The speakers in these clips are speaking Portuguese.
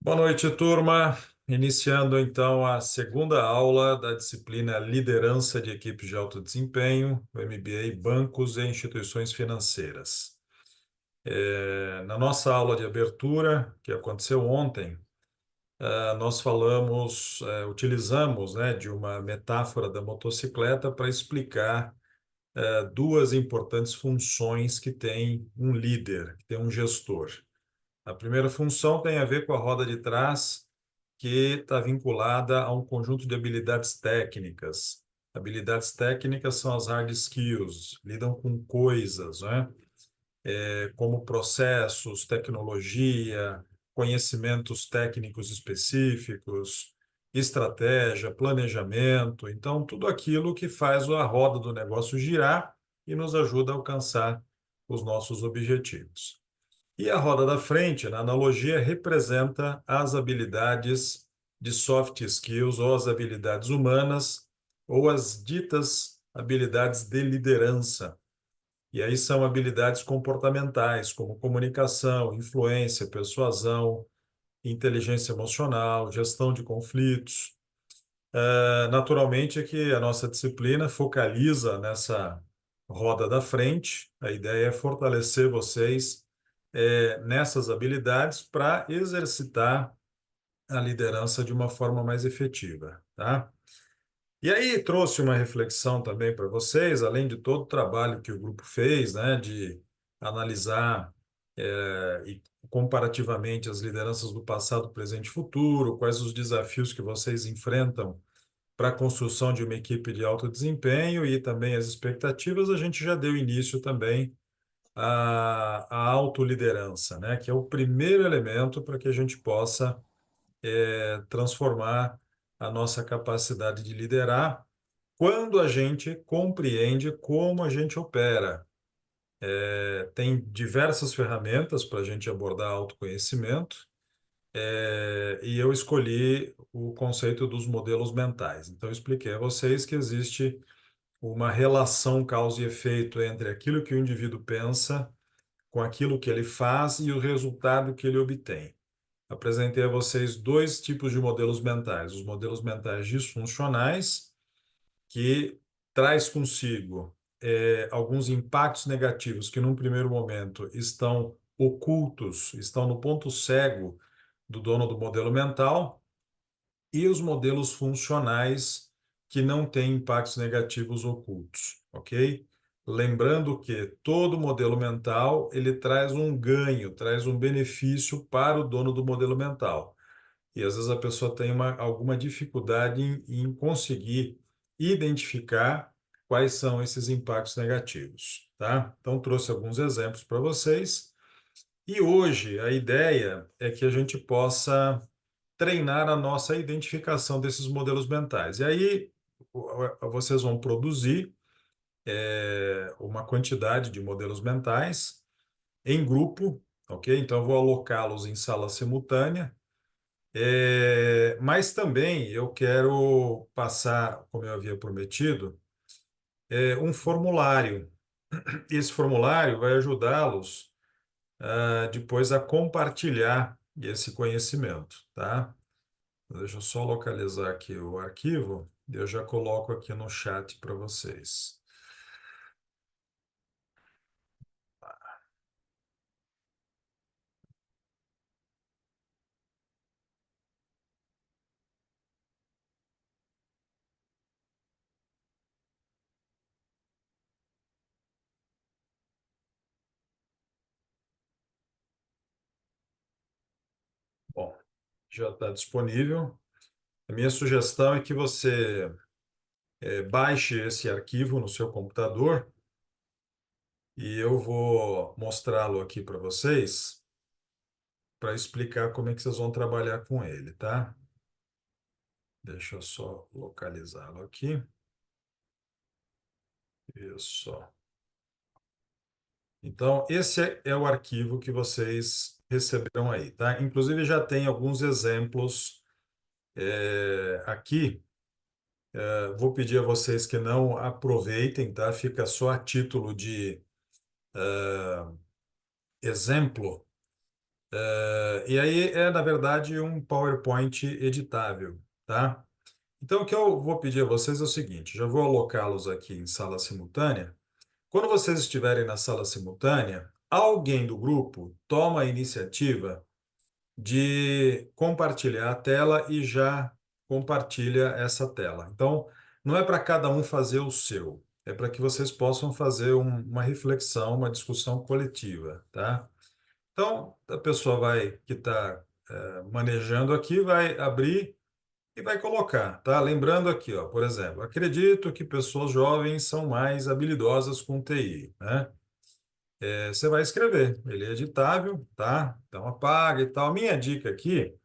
Boa noite, turma. Iniciando então a segunda aula da disciplina Liderança de Equipes de Alto Desempenho, o MBA Bancos e Instituições Financeiras. Na nossa aula de abertura, que aconteceu ontem, nós utilizamos, né, de uma metáfora da motocicleta para explicar duas importantes funções que tem um líder, que tem um gestor. A primeira função tem a ver com a roda de trás, que está vinculada a um conjunto de habilidades técnicas. Habilidades técnicas são as hard skills, lidam com coisas, né? Como processos, tecnologia, conhecimentos técnicos específicos, estratégia, planejamento. Então, tudo aquilo que faz a roda do negócio girar e nos ajuda a alcançar os nossos objetivos. E a roda da frente, na analogia, representa as habilidades de soft skills ou as habilidades humanas ou as ditas habilidades de liderança. E aí são habilidades comportamentais, como comunicação, influência, persuasão, inteligência emocional, gestão de conflitos. Naturalmente é que a nossa disciplina focaliza nessa roda da frente. A ideia é fortalecer vocês nessas habilidades para exercitar a liderança de uma forma mais efetiva, tá? E aí trouxe uma reflexão também para vocês, além de todo o trabalho que o grupo fez, né, de analisar e comparativamente as lideranças do passado, presente e futuro, quais os desafios que vocês enfrentam para a construção de uma equipe de alto desempenho e também as expectativas. A gente já deu início também à autoliderança, né? Que é o primeiro elemento para que a gente possa transformar a nossa capacidade de liderar quando a gente compreende como a gente opera. Tem diversas ferramentas para a gente abordar autoconhecimento, e eu escolhi o conceito dos modelos mentais. Então, eu expliquei a vocês que existe uma relação causa e efeito entre aquilo que o indivíduo pensa com aquilo que ele faz e o resultado que ele obtém. Apresentei a vocês dois tipos de modelos mentais: os modelos mentais disfuncionais, que traz consigo alguns impactos negativos que, num primeiro momento, estão ocultos, estão no ponto cego do dono do modelo mental, e os modelos funcionais que não têm impactos negativos ocultos, ok? Lembrando que todo modelo mental ele traz um ganho, traz um benefício para o dono do modelo mental. E às vezes a pessoa tem alguma dificuldade em conseguir identificar quais são esses impactos negativos, tá? Então trouxe alguns exemplos para vocês. E hoje a ideia é que a gente possa treinar a nossa identificação desses modelos mentais. E aí vocês vão produzir uma quantidade de modelos mentais em grupo, ok? Então eu vou alocá-los em sala simultânea. Mas também eu quero passar, como eu havia prometido, um formulário. Esse formulário vai ajudá-los depois a compartilhar esse conhecimento, tá? Deixa eu só localizar aqui o arquivo e eu já coloco aqui no chat para vocês. Bom, já está disponível. A minha sugestão é que você baixe esse arquivo no seu computador e eu vou mostrá-lo aqui para vocês para explicar como é que vocês vão trabalhar com ele, tá? Deixa eu só localizá-lo aqui. Isso. Então, esse é o arquivo que vocês receberão aí, tá? Inclusive, já tem alguns exemplos aqui. Vou pedir a vocês que não aproveitem, tá? Fica só a título de exemplo. E aí é, na verdade, um PowerPoint editável, tá? Então, o que eu vou pedir a vocês é o seguinte: já vou alocá-los aqui em sala simultânea. Quando vocês estiverem na sala simultânea, alguém do grupo toma a iniciativa de compartilhar a tela e já compartilha essa tela. Então, não é para cada um fazer o seu, é para que vocês possam fazer uma reflexão, uma discussão coletiva, tá? Então, a pessoa que está manejando aqui vai abrir e vai colocar, tá? Lembrando aqui, ó, por exemplo, acredito que pessoas jovens são mais habilidosas com TI, né? Você vai escrever, ele é editável, tá? Então apaga e tal. Minha dica aqui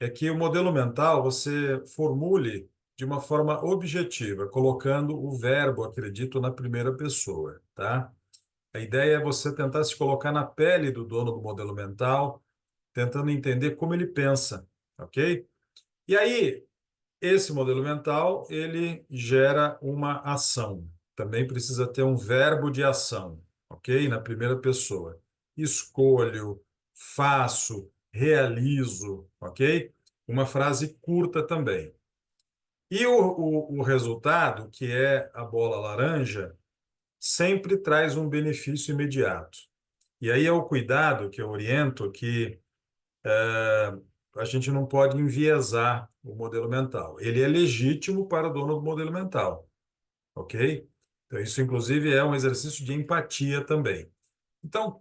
é que o modelo mental você formule de uma forma objetiva, colocando o verbo acredito na primeira pessoa, tá? A ideia é você tentar se colocar na pele do dono do modelo mental, tentando entender como ele pensa, ok? E aí, esse modelo mental, ele gera uma ação. Também precisa ter um verbo de ação, ok? Na primeira pessoa. Escolho, faço, realizo, ok? Uma frase curta também. E o resultado, que é a bola laranja, sempre traz um benefício imediato. E aí é o cuidado que eu oriento que a gente não pode enviesar o modelo mental. Ele é legítimo para o dono do modelo mental, ok? Então, isso, inclusive, é um exercício de empatia também. Então,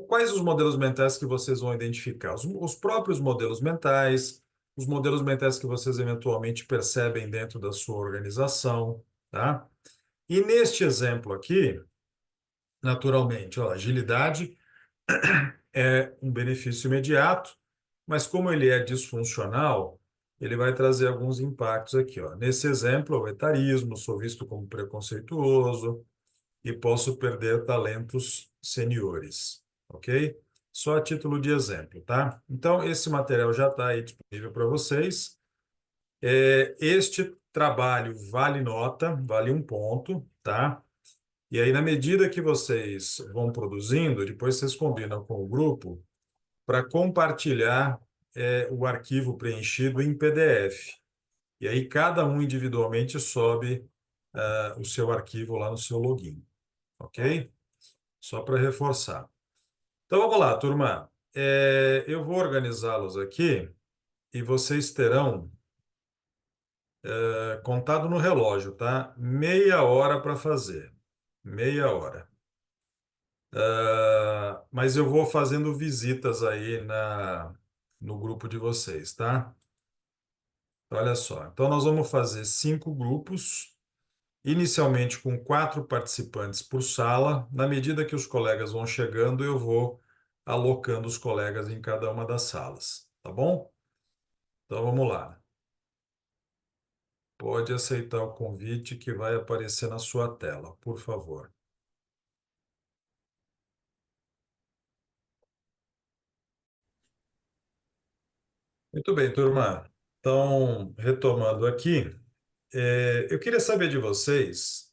quais os modelos mentais que vocês vão identificar? Os próprios modelos mentais, os modelos mentais que vocês eventualmente percebem dentro da sua organização, tá? E neste exemplo aqui, naturalmente, ó, agilidade é um benefício imediato, mas como ele é disfuncional, ele vai trazer alguns impactos aqui, ó. Nesse exemplo, o etarismo, sou visto como preconceituoso e posso perder talentos seniores, ok? Só a título de exemplo, tá? Então, esse material já está aí disponível para vocês. Este trabalho vale nota, vale um ponto, tá? E aí, na medida que vocês vão produzindo, depois vocês combinam com o grupo para compartilhar o arquivo preenchido em PDF. E aí cada um individualmente sobe o seu arquivo lá no seu login, ok? Só para reforçar. Então vamos lá, turma. Eu vou organizá-los aqui e vocês terão contado no relógio, tá? Meia hora para fazer. Meia hora. Mas eu vou fazendo visitas aí no grupo de vocês, tá? Olha só, então nós vamos fazer 5 grupos, inicialmente com 4 participantes por sala. Na medida que os colegas vão chegando, eu vou alocando os colegas em cada uma das salas, tá bom? Então vamos lá. Pode aceitar o convite que vai aparecer na sua tela, por favor. Muito bem, turma. Então, retomando aqui, eu queria saber de vocês.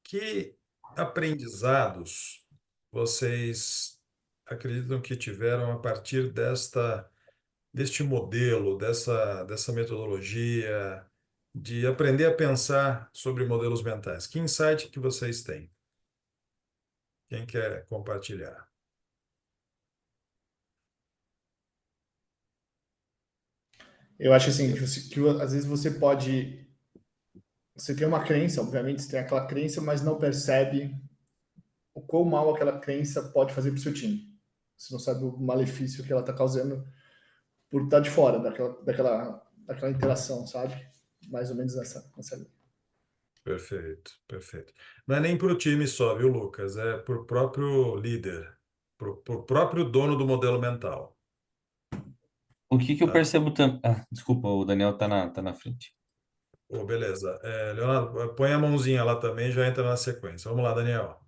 Que aprendizados vocês acreditam que tiveram a partir deste modelo, dessa metodologia, de aprender a pensar sobre modelos mentais? Que insight que vocês têm? Quem quer compartilhar? Eu acho assim às vezes você pode, você tem uma crença, obviamente você tem aquela crença, mas não percebe o quão mal aquela crença pode fazer para o seu time. Você não sabe o malefício que ela está causando por estar de fora daquela interação, sabe? Mais ou menos nessa linha. Perfeito, perfeito. Não é nem para o time só, viu, Lucas? É para o próprio líder, para o próprio dono do modelo mental. O que eu Tá? percebo também. Ah, desculpa, o Daniel tá na frente. Ô, beleza. Leonardo, põe a mãozinha lá também, já entra na sequência. Vamos lá, Daniel.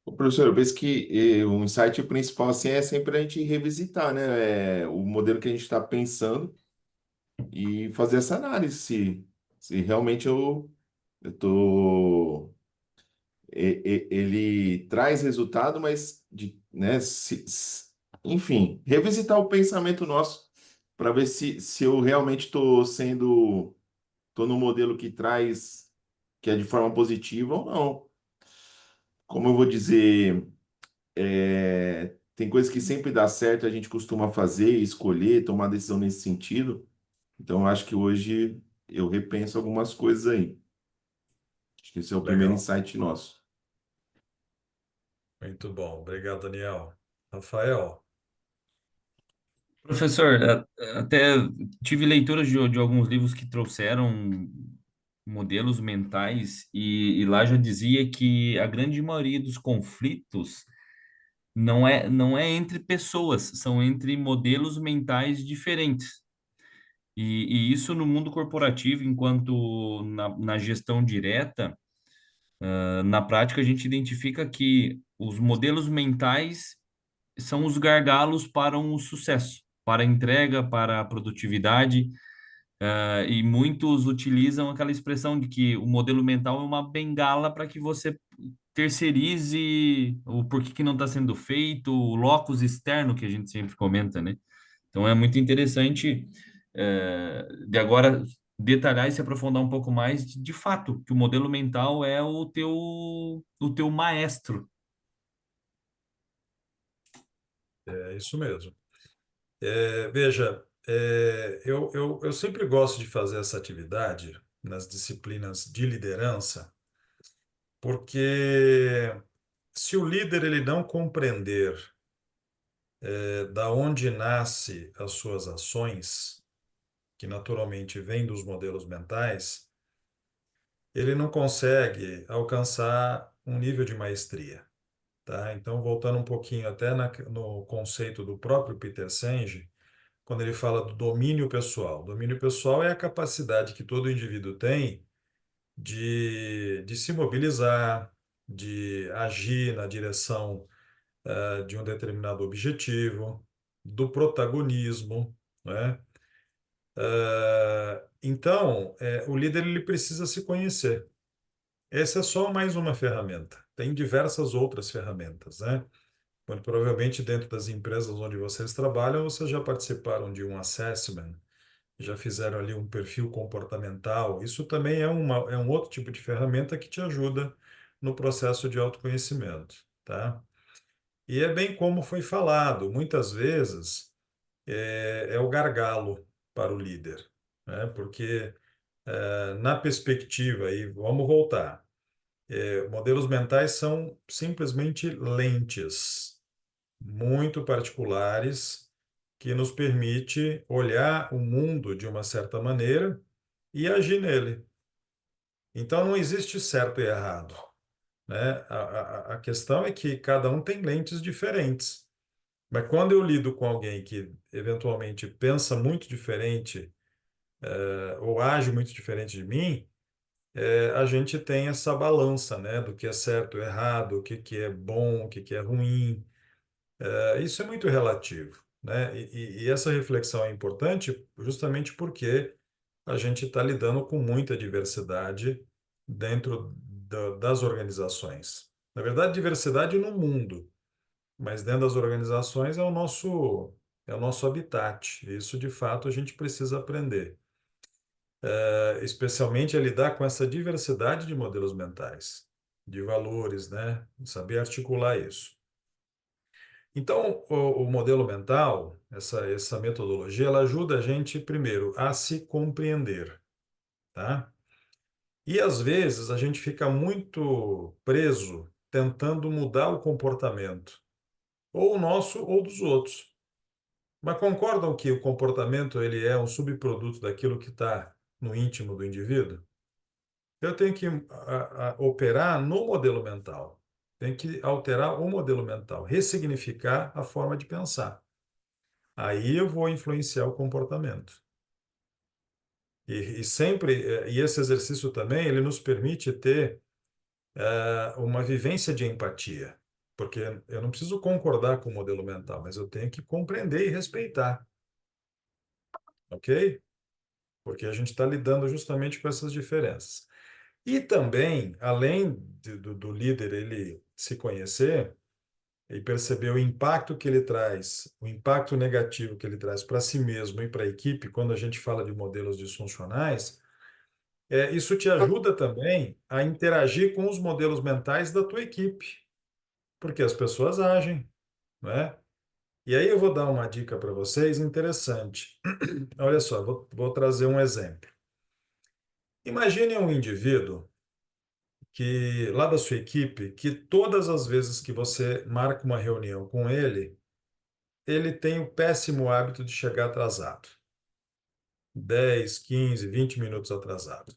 Ô, professor, eu penso que o insight principal assim, é sempre a gente revisitar, né, o modelo que a gente está pensando e fazer essa análise se realmente eu tô, ele traz resultado, mas né, enfim, revisitar o pensamento nosso para ver se eu realmente estou no modelo que traz, que é de forma positiva ou não. Como eu vou dizer, tem coisas que sempre dá certo, a gente costuma fazer, escolher, tomar decisão nesse sentido. Então, eu acho que hoje eu repenso algumas coisas aí. Acho que esse é o primeiro Legal. insight nosso. Muito bom. Obrigado, Daniel. Rafael. Professor, até tive leituras de alguns livros que trouxeram modelos mentais e lá já dizia que a grande maioria dos conflitos não é entre pessoas, são entre modelos mentais diferentes. E isso no mundo corporativo, enquanto na gestão direta, na prática a gente identifica que os modelos mentais são os gargalos para um sucesso, para a entrega, para a produtividade. E muitos utilizam aquela expressão de que o modelo mental é uma bengala para que você terceirize o porquê que não está sendo feito, o locus externo que a gente sempre comenta, né? Então é muito interessante de agora detalhar e se aprofundar um pouco mais de fato, que o modelo mental é o teu maestro. É isso mesmo. Veja, eu sempre gosto de fazer essa atividade nas disciplinas de liderança, porque se o líder ele não compreender da onde nasce as suas ações, que naturalmente vêm dos modelos mentais, ele não consegue alcançar um nível de maestria, tá? Então, voltando um pouquinho até no conceito do próprio Peter Senge, quando ele fala do domínio pessoal. Domínio pessoal é a capacidade que todo indivíduo tem de se mobilizar, de agir na direção de um determinado objetivo, do protagonismo, né? Então, o líder ele precisa se conhecer. Essa é só mais uma ferramenta. Tem diversas outras ferramentas, né? Muito provavelmente dentro das empresas onde vocês trabalham, vocês já participaram de um assessment, já fizeram ali um perfil comportamental. Isso também é um outro tipo de ferramenta que te ajuda no processo de autoconhecimento, tá? E é bem como foi falado, muitas vezes é o gargalo para o líder, né? Porque na perspectiva, aí vamos voltar, modelos mentais são simplesmente lentes muito particulares que nos permite olhar o mundo de uma certa maneira e agir nele. Então não existe certo e errado, né? A questão é que cada um tem lentes diferentes. Mas quando eu lido com alguém que eventualmente pensa muito diferente, ou age muito diferente de mim, a gente tem essa balança, né, do que é certo e errado, o que que é bom, o que que é ruim. Isso é muito relativo, né? E essa reflexão é importante justamente porque a gente está lidando com muita diversidade dentro das organizações. Na verdade, diversidade no mundo, mas dentro das organizações é o nosso habitat. Isso, de fato, a gente precisa aprender, especialmente a lidar com essa diversidade de modelos mentais, de valores, né? Saber articular isso. Então, o modelo mental, essa metodologia, ela ajuda a gente, primeiro, a se compreender, tá? E às vezes a gente fica muito preso tentando mudar o comportamento, ou o nosso ou dos outros. Mas concordam que o comportamento ele é um subproduto daquilo que está no íntimo do indivíduo? Eu tenho que operar no modelo mental. Tenho que alterar o modelo mental, ressignificar a forma de pensar. Aí eu vou influenciar o comportamento. E esse exercício também, ele nos permite ter uma vivência de empatia, porque eu não preciso concordar com o modelo mental, mas eu tenho que compreender e respeitar, ok? Porque a gente está lidando justamente com essas diferenças. E também, além do líder ele se conhecer, e perceber o impacto que ele traz, o impacto negativo que ele traz para si mesmo e para a equipe, quando a gente fala de modelos disfuncionais, isso te ajuda também a interagir com os modelos mentais da tua equipe, porque as pessoas agem, não é? E aí eu vou dar uma dica para vocês interessante. Olha só, vou trazer um exemplo. Imagine um indivíduo que lá da sua equipe, que todas as vezes que você marca uma reunião com ele, ele tem o péssimo hábito de chegar atrasado. 10, 15, 20 minutos atrasado.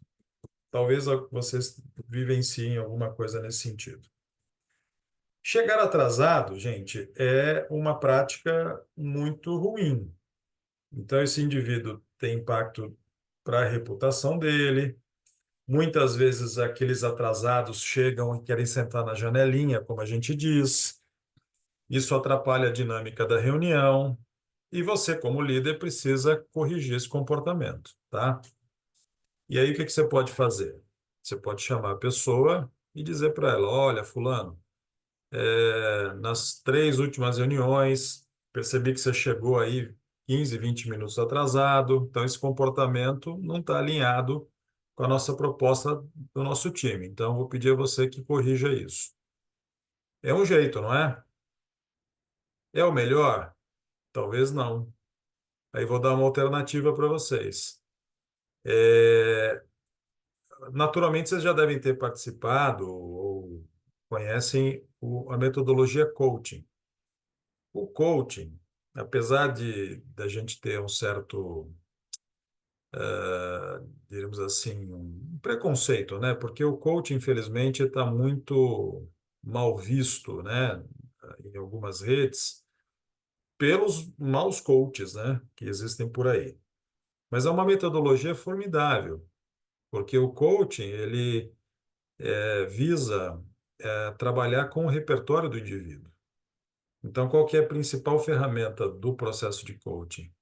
Talvez vocês vivenciem alguma coisa nesse sentido. Chegar atrasado, gente, é uma prática muito ruim. Então, esse indivíduo tem impacto para a reputação dele. Muitas vezes, aqueles atrasados chegam e querem sentar na janelinha, como a gente diz. Isso atrapalha a dinâmica da reunião. E você, como líder, precisa corrigir esse comportamento, tá? E aí, o que que você pode fazer? Você pode chamar a pessoa e dizer para ela: olha, fulano, nas 3 últimas reuniões, percebi que você chegou aí 15, 20 minutos atrasado, então esse comportamento não está alinhado com a nossa proposta do nosso time. Então, vou pedir a você que corrija isso. É um jeito, não é? É o melhor? Talvez não. Aí vou dar uma alternativa para vocês. É, Naturalmente, vocês já devem ter participado ou conhecem a metodologia coaching. O coaching, apesar de da gente ter um certo, diríamos assim, um preconceito, né? Porque o coaching, infelizmente, está muito mal visto, né? Em algumas redes, pelos maus coaches, né? Que existem por aí. Mas é uma metodologia formidável, porque o coaching, ele visa trabalhar com o repertório do indivíduo. Então, qual que é a principal ferramenta do processo de coaching?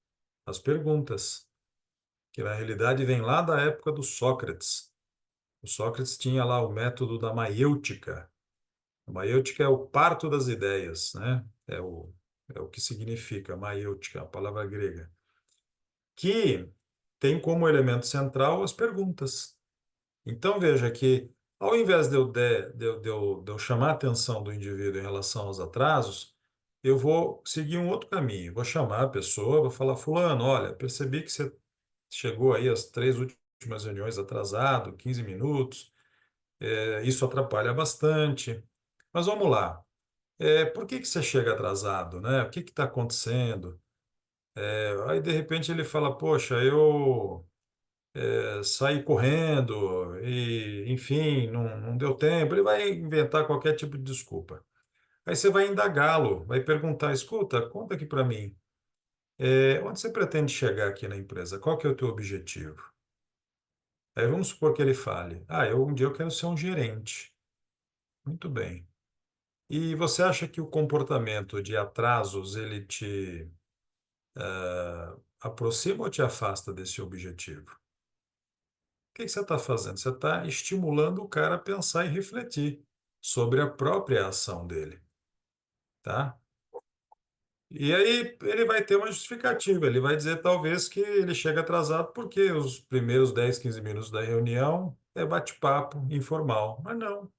As perguntas, que na realidade vem lá da época do Sócrates. O Sócrates tinha lá o método da maiêutica. A maiêutica é o parto das ideias, né? É o que significa maiêutica, a palavra grega, que tem como elemento central as perguntas. Então, veja que, ao invés de eu chamar a atenção do indivíduo em relação aos atrasos, eu vou seguir um outro caminho. Vou chamar a pessoa, vou falar: fulano, olha, percebi que você chegou aí às 3 últimas reuniões atrasado, 15 minutos, isso atrapalha bastante. Mas vamos lá. Por que que você chega atrasado, né? O que que está acontecendo? Aí, de repente, ele fala: poxa, eu sair correndo e, enfim, não deu tempo. Ele vai inventar qualquer tipo de desculpa. Aí você vai indagá-lo, vai perguntar: escuta, conta aqui para mim, onde você pretende chegar aqui na empresa? Qual que é o teu objetivo? Aí vamos supor que ele fale: um dia eu quero ser um gerente. Muito bem. E você acha que o comportamento de atrasos, ele te aproxima ou te afasta desse objetivo? O que que você está fazendo? Você está estimulando o cara a pensar e refletir sobre a própria ação dele, tá? E aí ele vai ter uma justificativa. Ele vai dizer talvez que ele chega atrasado porque os primeiros 10, 15 minutos da reunião é bate-papo informal. Mas não,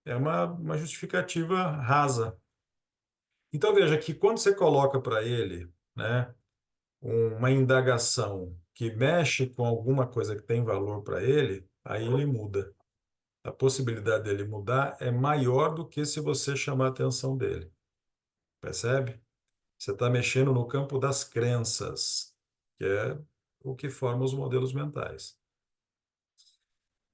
é uma justificativa rasa. Então veja que quando você coloca para ele, né, uma indagação que mexe com alguma coisa que tem valor para ele, aí ele muda. A possibilidade dele mudar é maior do que se você chamar a atenção dele. Percebe? Você está mexendo no campo das crenças, que é o que forma os modelos mentais.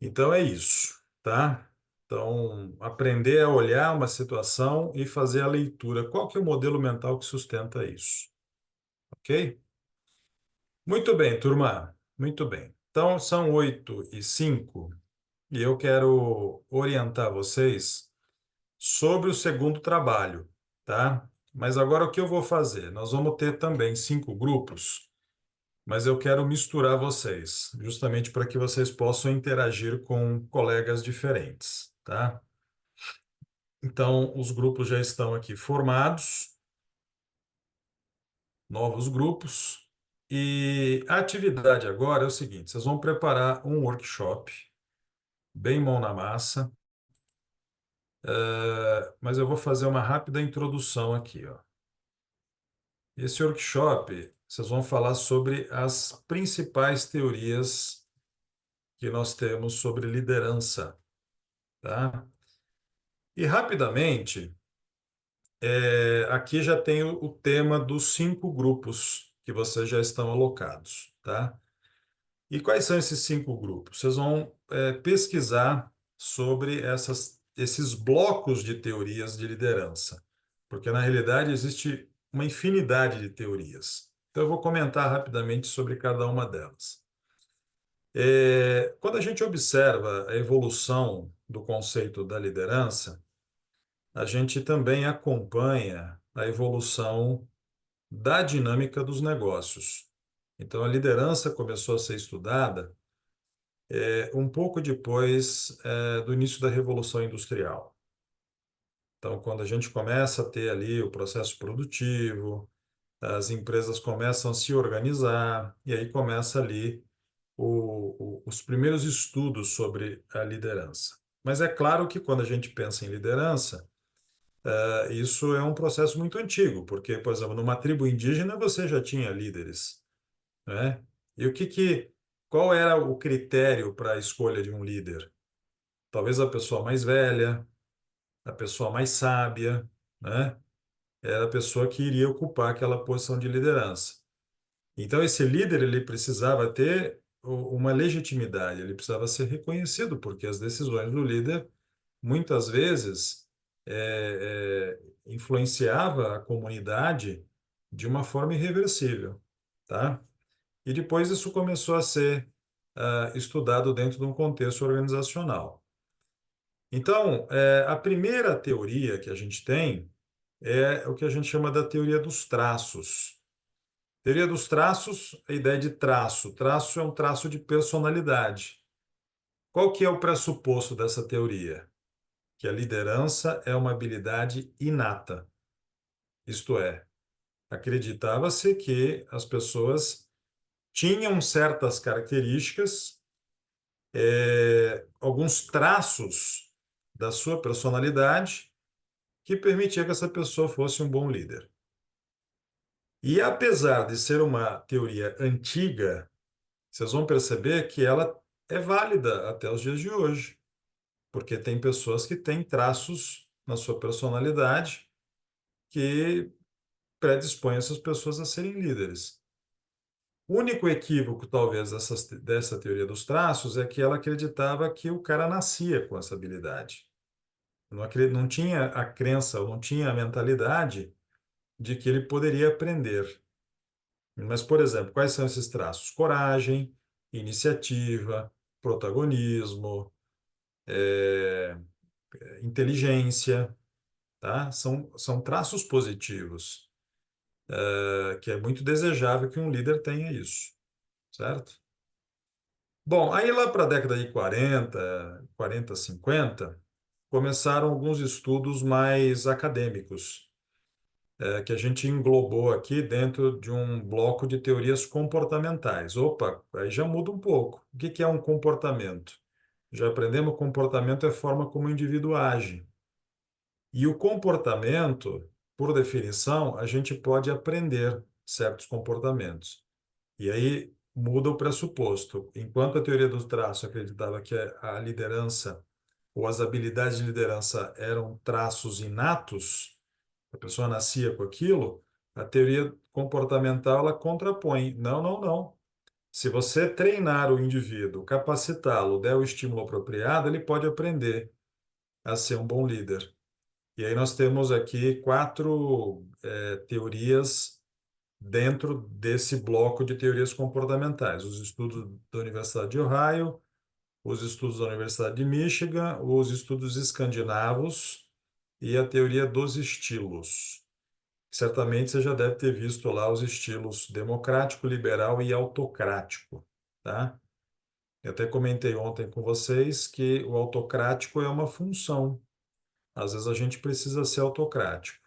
Então é isso, tá? Então, aprender a olhar uma situação e fazer a leitura. Qual que é o modelo mental que sustenta isso? Ok? Muito bem, turma. Muito bem. Então, são 8h05 e eu quero orientar vocês sobre o segundo trabalho, tá? Mas agora o que eu vou fazer? Nós vamos ter também 5 grupos, mas eu quero misturar vocês, justamente para que vocês possam interagir com colegas diferentes, tá? Então, os grupos já estão aqui formados, novos grupos. E a atividade agora é o seguinte: vocês vão preparar um workshop bem mão na massa, mas eu vou fazer uma rápida introdução aqui, ó. Esse workshop, vocês vão falar sobre as principais teorias que nós temos sobre liderança, tá? E rapidamente, aqui já tem o tema dos 5 grupos que vocês já estão alocados, tá? E quais são esses 5 grupos? Vocês vão pesquisar sobre esses blocos de teorias de liderança, porque na realidade existe uma infinidade de teorias. Então eu vou comentar rapidamente sobre cada uma delas. Quando a gente observa a evolução do conceito da liderança, a gente também acompanha a evolução da dinâmica dos negócios. Então, a liderança começou a ser estudada um pouco depois do início da Revolução Industrial. Então, quando a gente começa a ter ali o processo produtivo, as empresas começam a se organizar, e aí começa ali os primeiros estudos sobre a liderança. Mas é claro que quando a gente pensa em liderança, isso é um processo muito antigo, porque, por exemplo, numa tribo indígena você já tinha líderes, né? E qual era o critério para a escolha de um líder? Talvez a pessoa mais velha, a pessoa mais sábia, né? Era a pessoa que iria ocupar aquela posição de liderança. Então, esse líder ele precisava ter uma legitimidade, ele precisava ser reconhecido, porque as decisões do líder, muitas vezes, influenciava a comunidade de uma forma irreversível, tá? E depois isso começou a ser estudado dentro de um contexto organizacional. Então, a primeira teoria que a gente tem é o que a gente chama da teoria dos traços. Teoria dos traços, a ideia de traço. Traço é um traço de personalidade. Qual que é o pressuposto dessa teoria? Que a liderança é uma habilidade inata. Isto é, acreditava-se que as pessoas tinham certas características, alguns traços da sua personalidade que permitia que essa pessoa fosse um bom líder. E apesar de ser uma teoria antiga, vocês vão perceber que ela é válida até os dias de hoje, porque tem pessoas que têm traços na sua personalidade que predispõem essas pessoas a serem líderes. O único equívoco, talvez, dessa teoria dos traços é que ela acreditava que o cara nascia com essa habilidade. Não tinha a crença, ou não tinha a mentalidade de que ele poderia aprender. Mas, por exemplo, quais são esses traços? Coragem, iniciativa, protagonismo, inteligência, tá? São traços positivos, que é muito desejável que um líder tenha isso, certo? Bom, aí lá para a década de 40, 50, começaram alguns estudos mais acadêmicos, que a gente englobou aqui dentro de um bloco de teorias comportamentais. Opa, aí já muda um pouco. O que que é um comportamento? Já aprendemos que comportamento é a forma como o indivíduo age. E o comportamento, por definição, a gente pode aprender certos comportamentos. E aí muda o pressuposto. Enquanto a teoria do traço acreditava que a liderança ou as habilidades de liderança eram traços inatos, a pessoa nascia com aquilo, a teoria comportamental ela contrapõe. Não, não, não. Se você treinar o indivíduo, capacitá-lo, der o estímulo apropriado, ele pode aprender a ser um bom líder. E aí nós temos aqui 4 teorias dentro desse bloco de teorias comportamentais. Os estudos da Universidade de Ohio, os estudos da Universidade de Michigan, os estudos escandinavos e a teoria dos estilos. Certamente você já deve ter visto lá os estilos democrático, liberal e autocrático, tá? Eu até comentei ontem com vocês que o autocrático é uma função. Às vezes a gente precisa ser autocrático.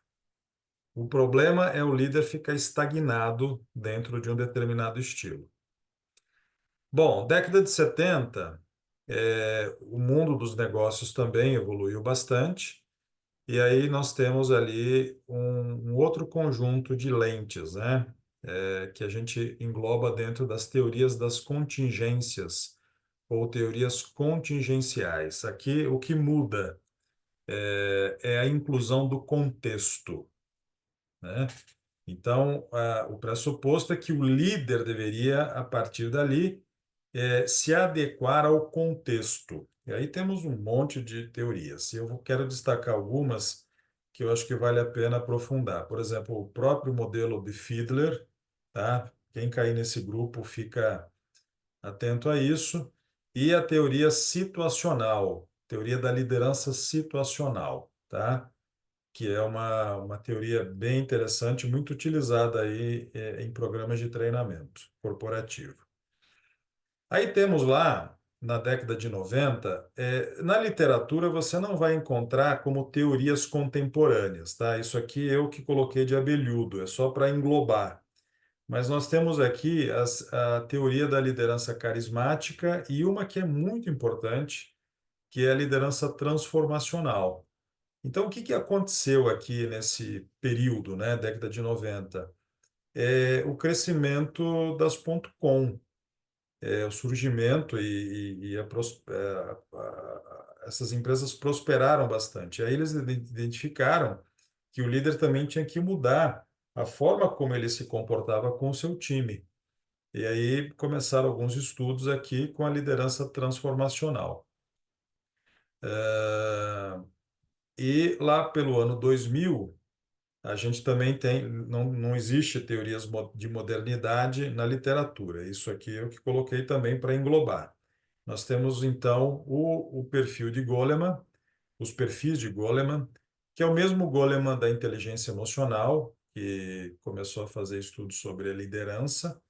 O problema é o líder ficar estagnado dentro de um determinado estilo. Bom, década de 70, o mundo dos negócios também evoluiu bastante, e aí nós temos ali um outro conjunto de lentes, né? Que a gente engloba dentro das teorias das contingências, ou teorias contingenciais. Aqui, o que muda é a inclusão do contexto, né? Então, o pressuposto é que o líder deveria, a partir dali, se adequar ao contexto. E aí temos um monte de teorias. E eu quero destacar algumas que eu acho que vale a pena aprofundar. Por exemplo, o próprio modelo de Fiedler, tá? Quem cair nesse grupo fica atento a isso. E a teoria situacional, teoria da liderança situacional, tá? Que é uma teoria bem interessante, muito utilizada aí em programas de treinamento corporativo. Aí temos lá, na década de 90, na literatura você não vai encontrar como teorias contemporâneas, tá? Isso aqui eu que coloquei de abelhudo, é só para englobar. Mas nós temos aqui a teoria da liderança carismática e uma que é muito importante, que é a liderança transformacional. Então, o que que aconteceu aqui nesse período, né, década de 90? O crescimento das .com, o surgimento essas empresas prosperaram bastante. Aí eles identificaram que o líder também tinha que mudar a forma como ele se comportava com o seu time. E aí começaram alguns estudos aqui com a liderança transformacional. E lá pelo ano 2000, a gente também tem, não existe teorias de modernidade na literatura. Isso aqui eu que coloquei também para englobar. Nós temos, então, o perfil de Goleman, os perfis de Goleman, que é o mesmo Goleman da inteligência emocional, que começou a fazer estudos sobre a liderança,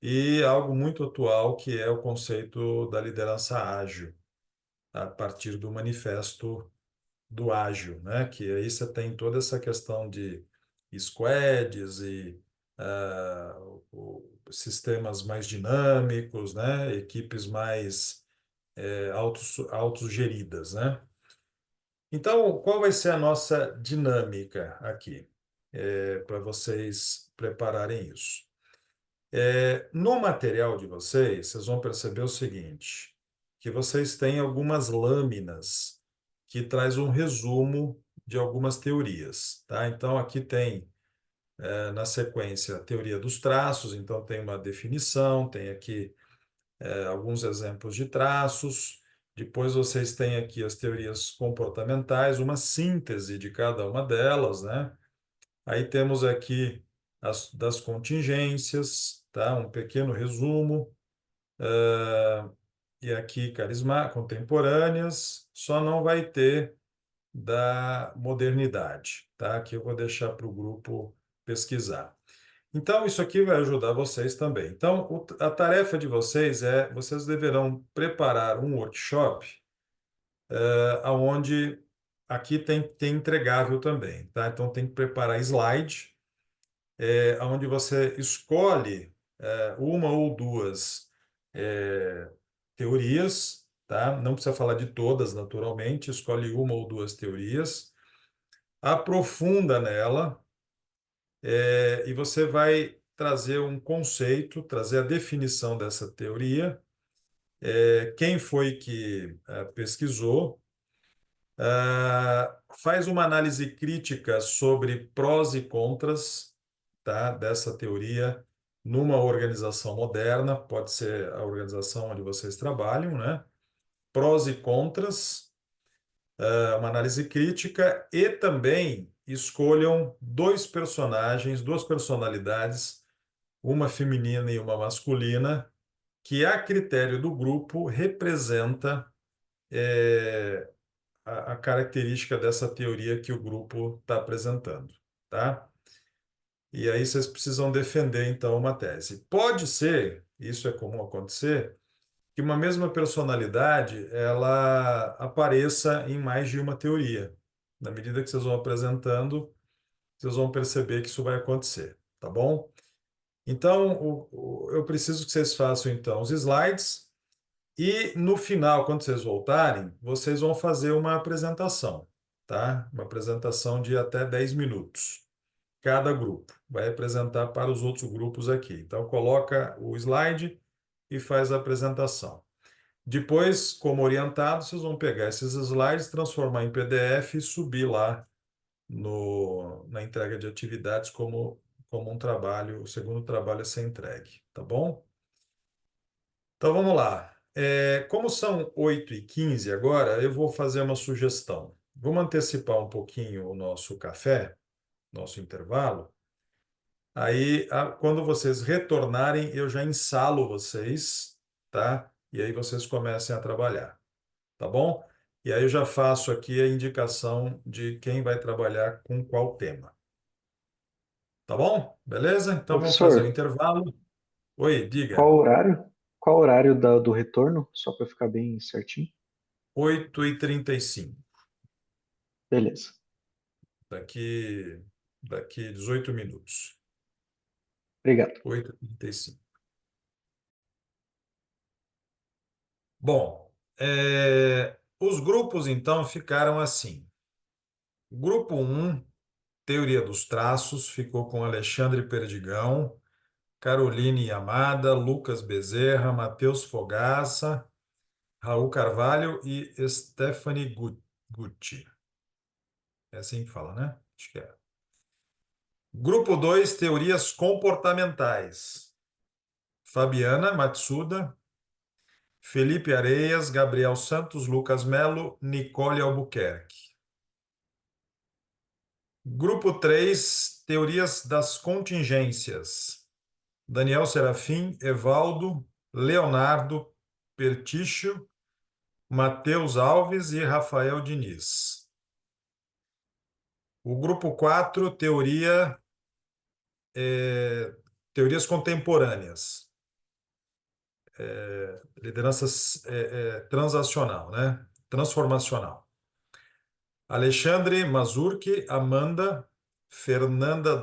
e algo muito atual, que é o conceito da liderança ágil, a partir do manifesto do ágil, né? Que aí você tem toda essa questão de squads e sistemas mais dinâmicos, né? Equipes mais autogeridas, né? Então, qual vai ser a nossa dinâmica aqui, para vocês prepararem isso? No material de vocês, vocês vão perceber o seguinte, que vocês têm algumas lâminas que traz um resumo de algumas teorias, tá? Então, aqui tem, na sequência, a teoria dos traços, então tem uma definição, tem aqui, alguns exemplos de traços, depois vocês têm aqui as teorias comportamentais, uma síntese de cada uma delas, né? Aí temos aqui as das contingências, tá? Um pequeno resumo. E aqui carisma contemporâneas, só não vai ter da modernidade, tá? Que eu vou deixar para o grupo pesquisar. Então, isso aqui vai ajudar vocês também. Então, a tarefa de vocês vocês deverão preparar um workshop, onde aqui tem entregável também, tá? Então, tem que preparar slide, onde você escolhe uma ou duas teorias, tá? Não precisa falar de todas, naturalmente, escolhe uma ou duas teorias, aprofunda nela, e você vai trazer um conceito, trazer a definição dessa teoria, quem foi que pesquisou, faz uma análise crítica sobre prós e contras, tá, dessa teoria numa organização moderna, pode ser a organização onde vocês trabalham, né? Prós e contras, uma análise crítica e também escolham dois personagens, duas personalidades, uma feminina e uma masculina, que a critério do grupo representa a característica dessa teoria que o grupo está apresentando, tá? E aí vocês precisam defender, então, uma tese. Pode ser, isso é comum acontecer, que uma mesma personalidade ela apareça em mais de uma teoria. Na medida que vocês vão apresentando, vocês vão perceber que isso vai acontecer, tá bom? Então, eu preciso que vocês façam, então, os slides e, no final, quando vocês voltarem, vocês vão fazer uma apresentação, tá? Uma apresentação de até 10 minutos. Cada grupo vai apresentar para os outros grupos aqui. Então, coloca o slide e faz a apresentação. Depois, como orientado, vocês vão pegar esses slides, transformar em PDF e subir lá na entrega de atividades como um trabalho, o segundo trabalho a ser entregue, tá bom? Então vamos lá. Como são 8h15 agora, eu vou fazer uma sugestão. Vamos antecipar um pouquinho o nosso café, nosso intervalo. Aí, quando vocês retornarem, eu já ensalo vocês, tá? E aí vocês comecem a trabalhar, tá bom? E aí eu já faço aqui a indicação de quem vai trabalhar com qual tema. Tá bom? Beleza? Então vamos fazer o Professor, intervalo. Oi, qual diga. horário? Qual horário do retorno? Só para ficar bem certinho. 8h35. Beleza. Daqui 18 minutos. Obrigado. 8h35. Bom, os grupos então ficaram assim. Grupo 1, Teoria dos Traços, ficou com Alexandre Perdigão, Caroline Yamada, Lucas Bezerra, Matheus Fogaça, Raul Carvalho e Stephanie Gucci. É assim que fala, né? Acho que é. Grupo 2, Teorias Comportamentais. Fabiana Matsuda, Felipe Areias, Gabriel Santos, Lucas Melo, Nicole Albuquerque. Grupo 3, Teorias das Contingências. Daniel Serafim, Evaldo, Leonardo Perticho, Matheus Alves e Rafael Diniz. O grupo 4, Teorias Contemporâneas. Lideranças transacional, né? Transformacional. Alexandre Mazurki, Amanda, Fernanda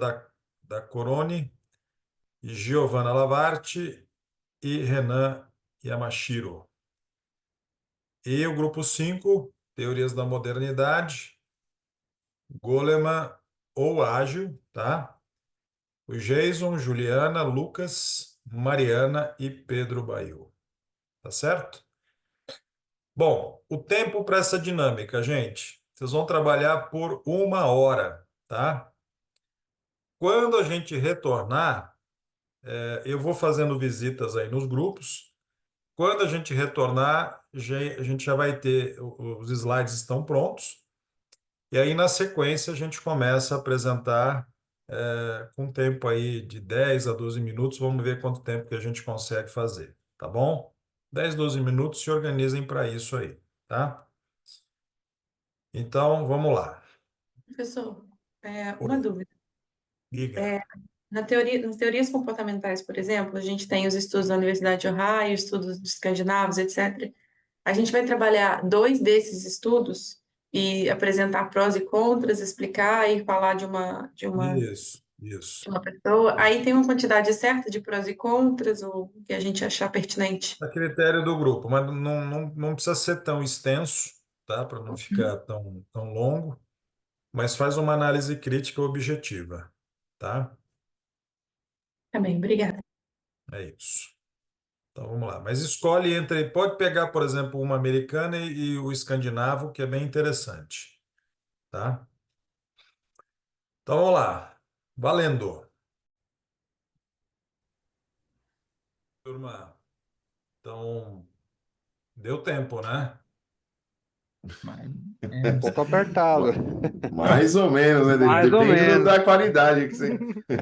da Corone, Giovanna Lavarte e Renan Yamashiro. E o grupo 5, Teorias da Modernidade, Goleman ou Ágil, tá? O Jason, Juliana, Lucas, Mariana e Pedro Baiu. Tá certo? Bom, o tempo para essa dinâmica, gente. Vocês vão trabalhar por 1 hora, tá? Quando a gente retornar, eu vou fazendo visitas aí nos grupos. Quando a gente retornar, a gente já vai ter, os slides estão prontos. E aí, na sequência, a gente começa a apresentar com tempo aí de 10 a 12 minutos. Vamos ver quanto tempo que a gente consegue fazer, tá bom? 10, 12 minutos, se organizem para isso aí, tá? Então, vamos lá. Professor, uma Oi, dúvida. diga. Nas teorias comportamentais, por exemplo, a gente tem os estudos da Universidade de Ohio, estudos de escandinavos, etc. A gente vai trabalhar dois desses estudos e apresentar prós e contras, explicar e falar Isso, de isso, uma pessoa. Aí isso. tem uma quantidade certa de prós e contras, ou o que a gente achar pertinente. A critério do grupo, mas não precisa ser tão extenso, tá? Para não ficar tão longo, mas faz uma análise crítica objetiva, tá? Tá bem, obrigada. É isso. Então vamos lá. Mas escolhe entre. Pode pegar, por exemplo, uma americana e o escandinavo, que é bem interessante, tá? Então vamos lá. Valendo. Turma, então deu tempo, né? Mas, Um pouco apertado. Mais ou menos, né? Mais ou Depende menos. da qualidade que você.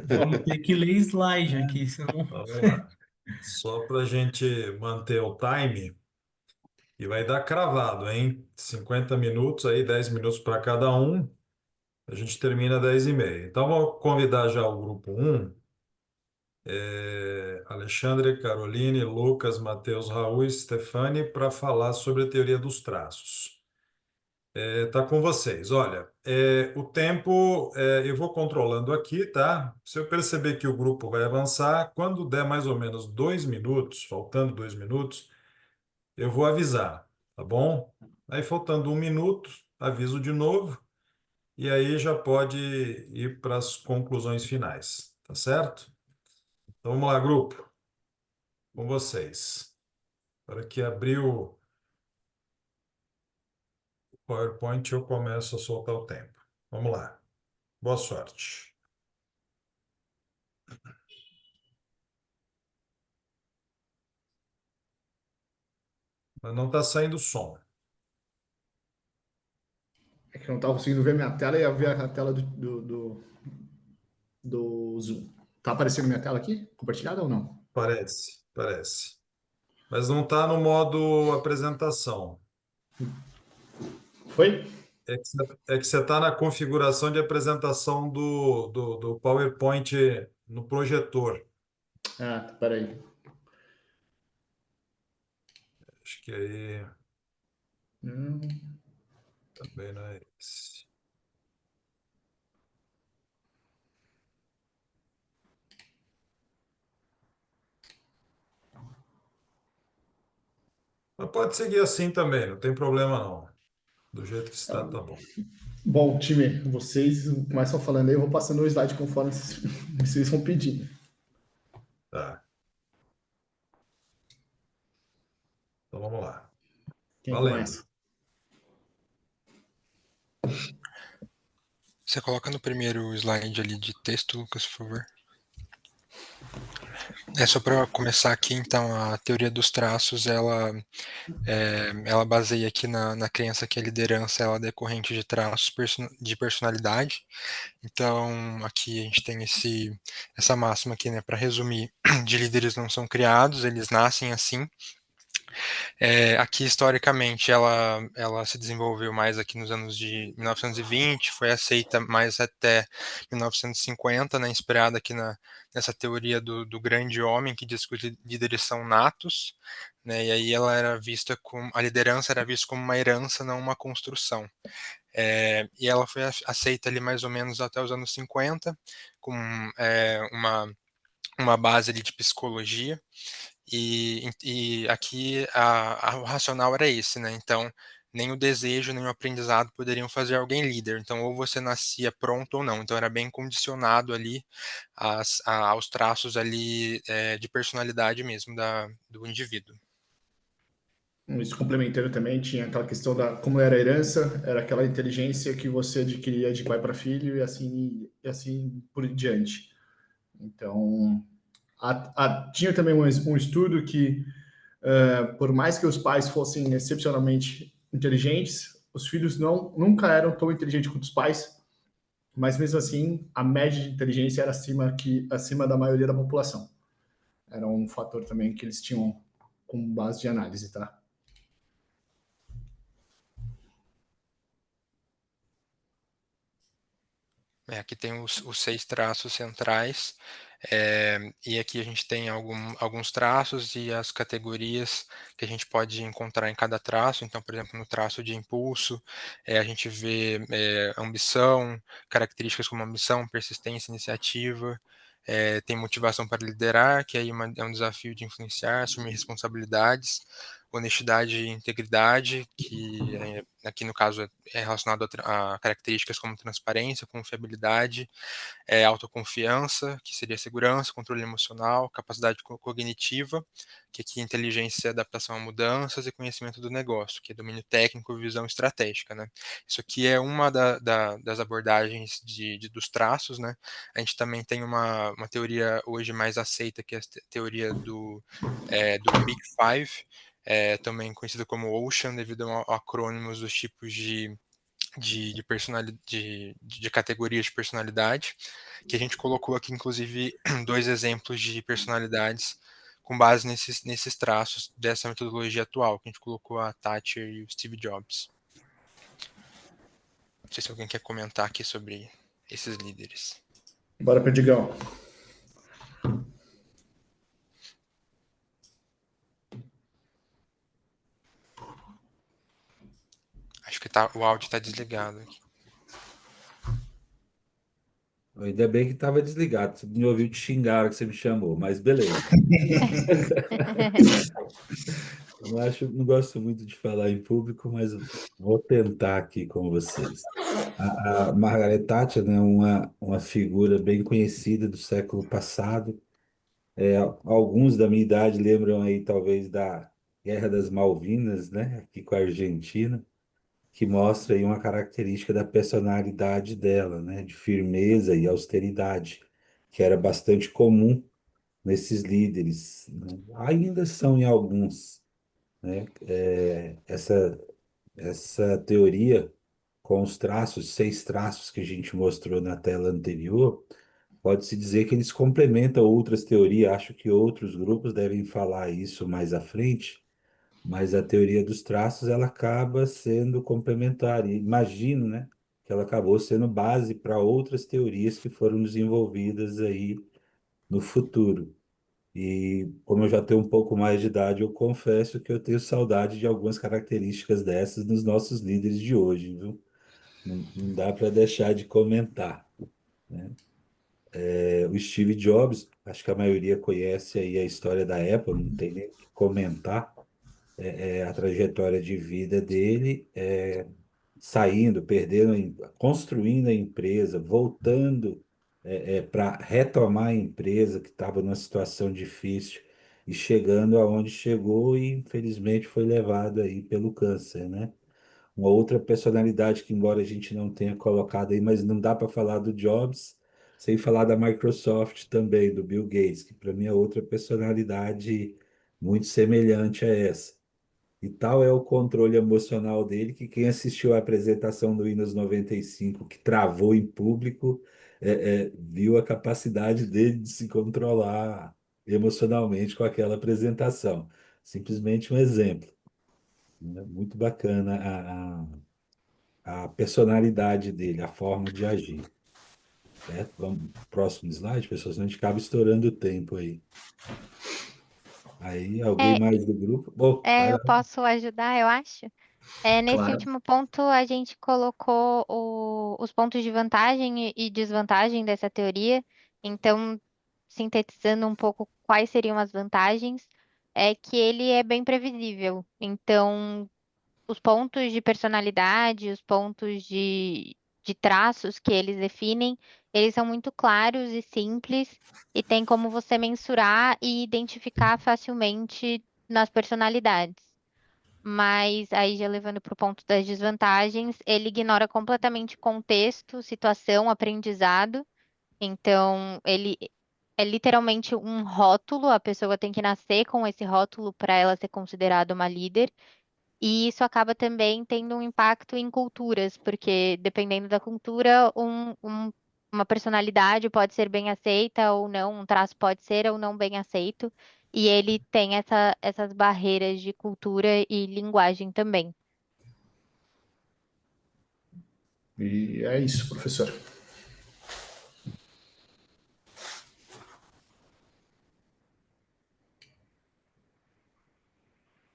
vamos ter que ler slide aqui, senão. Então, vamos lá. Só para a gente manter o time, e vai dar cravado, hein? 50 minutos aí, 10 minutos para cada um. A gente termina 10h30. Então, vou convidar já o grupo 1. Alexandre, Caroline, Lucas, Matheus, Raul e Stefani para falar sobre a teoria dos traços. Tá com vocês. Olha, o tempo eu vou controlando aqui, tá? Se eu perceber que o grupo vai avançar, quando der mais ou menos 2 minutos, faltando 2 minutos, eu vou avisar, tá bom? Aí, faltando 1 minuto, aviso de novo, e aí já pode ir para as conclusões finais, tá certo? Então vamos lá, grupo, com vocês. Para que abriu o PowerPoint, eu começo a soltar o tempo. Vamos lá. Boa sorte. Mas não está saindo som. É que eu não estava conseguindo ver minha tela e ia ver a tela do Zoom. Tá aparecendo minha tela aqui? Compartilhada ou não? Parece, parece. Mas não está no modo apresentação. Foi? É que você está na configuração de apresentação do PowerPoint no projetor. Ah, peraí. Acho que aí Hum, também não é esse. Mas pode seguir assim também, não tem problema não. Do jeito que está, tá bom. Bom, time, vocês começam falando aí, eu vou passando o slide conforme vocês vão pedindo. Tá. Então vamos lá. Quem Valendo. começa? Você coloca no primeiro slide ali de texto, Lucas, por favor. Só para começar aqui, então, a teoria dos traços, ela baseia aqui na crença que a liderança ela é decorrente de traços de personalidade. Então, aqui a gente tem essa máxima aqui, né, para resumir, de líderes não são criados, eles nascem assim. Aqui, historicamente, ela se desenvolveu mais aqui nos anos de 1920, foi aceita mais até 1950, né, inspirada aqui nessa teoria do grande homem, que diz que os líderes são natos, né, e aí ela era vista como, a liderança era vista como uma herança, não uma construção. E ela foi aceita ali mais ou menos até os anos 50, com uma base ali de psicologia, e aqui o racional era esse, né? Então, nem o desejo, nem o aprendizado poderiam fazer alguém líder. Então, ou você nascia pronto ou não. Então, era bem condicionado ali aos traços ali de personalidade mesmo do indivíduo. Isso complementando também, tinha aquela questão da como era a herança, era aquela inteligência que você adquiria de pai para filho e assim por diante. Então, tinha também um estudo que, por mais que os pais fossem excepcionalmente inteligentes, os filhos nunca eram tão inteligentes quanto os pais, mas mesmo assim, a média de inteligência era acima da maioria da população. Era um fator também que eles tinham como base de análise, tá? Aqui tem os 6 traços centrais, e aqui a gente tem alguns traços e as categorias que a gente pode encontrar em cada traço. Então, por exemplo, no traço de impulso, a gente vê ambição, características como ambição, persistência, iniciativa. Tem motivação para liderar, que aí é um desafio de influenciar, assumir responsabilidades, honestidade e integridade, que aqui no caso é relacionado a características como transparência, confiabilidade, autoconfiança, que seria segurança, controle emocional, capacidade cognitiva, que aqui é inteligência e adaptação a mudanças, e conhecimento do negócio, que é domínio técnico e visão estratégica, né? Isso aqui é uma das abordagens dos traços, né? A gente também tem uma teoria hoje mais aceita, que é a teoria do Big Five, também conhecida como Ocean, devido a acrônimos dos tipos de categorias de personalidade, que a gente colocou aqui, inclusive, 2 exemplos de personalidades com base nesses traços dessa metodologia atual, que a gente colocou a Thatcher e o Steve Jobs. Não sei se alguém quer comentar aqui sobre esses líderes. Bora, Perdigão. Acho que o áudio está desligado aqui. Ainda bem que estava desligado. Você me ouviu te xingar a hora que você me chamou, mas beleza. Eu não acho, não gosto muito de falar em público, mas vou tentar aqui com vocês. A Margaret Thatcher, né, uma figura bem conhecida do século passado. Alguns da minha idade lembram aí talvez da Guerra das Malvinas, né, aqui com a Argentina, que mostra aí uma característica da personalidade dela, né, de firmeza e austeridade, que era bastante comum nesses líderes, né? Ainda são em alguns, né? Essa teoria com os traços, 6 traços que a gente mostrou na tela anterior, pode-se dizer que eles complementam outras teorias. Acho que outros grupos devem falar isso mais à frente, mas a teoria dos traços ela acaba sendo complementar. E imagino, né, que ela acabou sendo base para outras teorias que foram desenvolvidas aí no futuro. E como eu já tenho um pouco mais de idade, eu confesso que eu tenho saudade de algumas características dessas nos nossos líderes de hoje, viu? Não dá para deixar de comentar, né? O Steve Jobs, acho que a maioria conhece aí a história da Apple, não tem nem o que comentar, a trajetória de vida dele, saindo, perdendo, construindo a empresa, voltando para retomar a empresa que estava numa situação difícil e chegando aonde chegou e infelizmente foi levado aí pelo câncer, né? Uma outra personalidade que, embora a gente não tenha colocado aí, mas não dá para falar do Jobs sem falar da Microsoft também, do Bill Gates, que para mim é outra personalidade muito semelhante a essa. E tal é o controle emocional dele que quem assistiu à apresentação do Windows 95, que travou em público, viu a capacidade dele de se controlar emocionalmente com aquela apresentação. Simplesmente um exemplo, né? Muito bacana a personalidade dele, a forma de agir. Certo? Vamos pro próximo slide, pessoal, senão a gente acaba estourando o tempo aí. Aí, alguém É, mais do grupo? Bom, vai lá. eu posso ajudar, eu acho. Nesse Claro. último ponto, a gente colocou os pontos de vantagem e desvantagem dessa teoria. Então, sintetizando um pouco quais seriam as vantagens, é que ele é bem previsível. Então, os pontos de personalidade, os pontos de traços que eles definem, eles são muito claros e simples, e tem como você mensurar e identificar facilmente nas personalidades. Mas aí, já levando para o ponto das desvantagens, ele ignora completamente contexto, situação, aprendizado. Então, ele é literalmente um rótulo, a pessoa tem que nascer com esse rótulo para ela ser considerada uma líder. E isso acaba também tendo um impacto em culturas, porque dependendo da cultura, uma personalidade pode ser bem aceita ou não, um traço pode ser ou não bem aceito, e ele tem essas barreiras de cultura e linguagem também. E é isso, professor.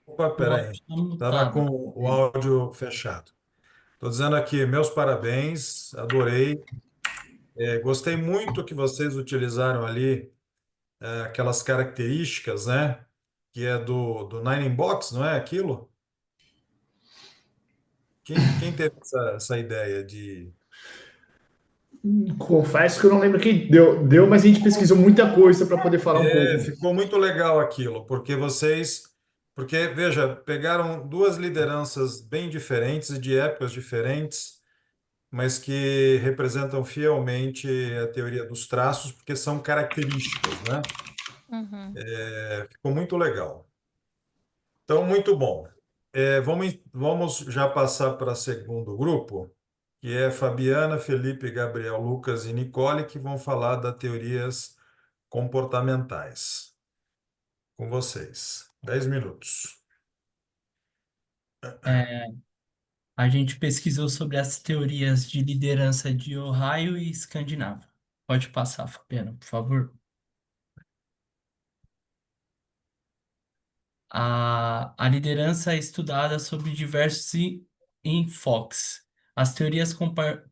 Opa, peraí. Estava com o áudio fechado. Estou dizendo aqui, meus parabéns, adorei. Gostei muito que vocês utilizaram ali aquelas características, né? Que é do Nine Box, não é aquilo? Quem teve essa ideia de. Confesso que eu não lembro quem deu, mas a gente pesquisou muita coisa para poder falar um pouco. Ficou muito legal aquilo, porque vocês. Porque, veja, pegaram duas lideranças bem diferentes, e de épocas diferentes, mas que representam fielmente a teoria dos traços, porque são características, né? Uhum. Ficou muito legal. Então, muito bom. Vamos já passar para o segundo grupo, que é Fabiana, Felipe, Gabriel, Lucas e Nicole, que vão falar das teorias comportamentais. Com vocês. 10 minutos. A gente pesquisou sobre as teorias de liderança de Ohio e Escandinávia. Pode passar, Fabiana, por favor. A liderança é estudada sob diversos em Fox. As teorias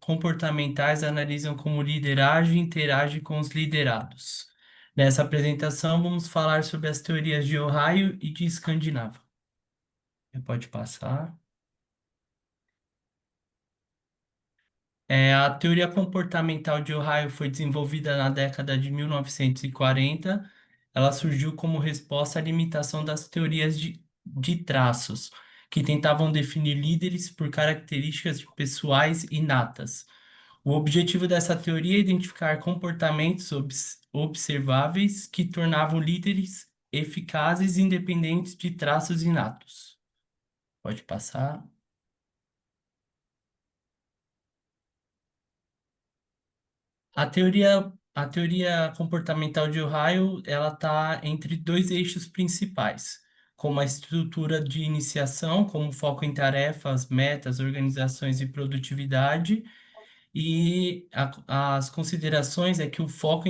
comportamentais analisam como o lideragem interage com os liderados. Nessa apresentação, vamos falar sobre as teorias de Ohio e de Escandinava. Pode passar. A teoria comportamental de Ohio foi desenvolvida na década de 1940. Ela surgiu como resposta à limitação das teorias de traços, que tentavam definir líderes por características pessoais inatas. O objetivo dessa teoria é identificar comportamentos observáveis que tornavam líderes eficazes independentes de traços inatos. Pode passar. A teoria comportamental de Ohio, ela está entre dois eixos principais, como a estrutura de iniciação, como foco em tarefas, metas, organizações e produtividade, e as considerações é que o foco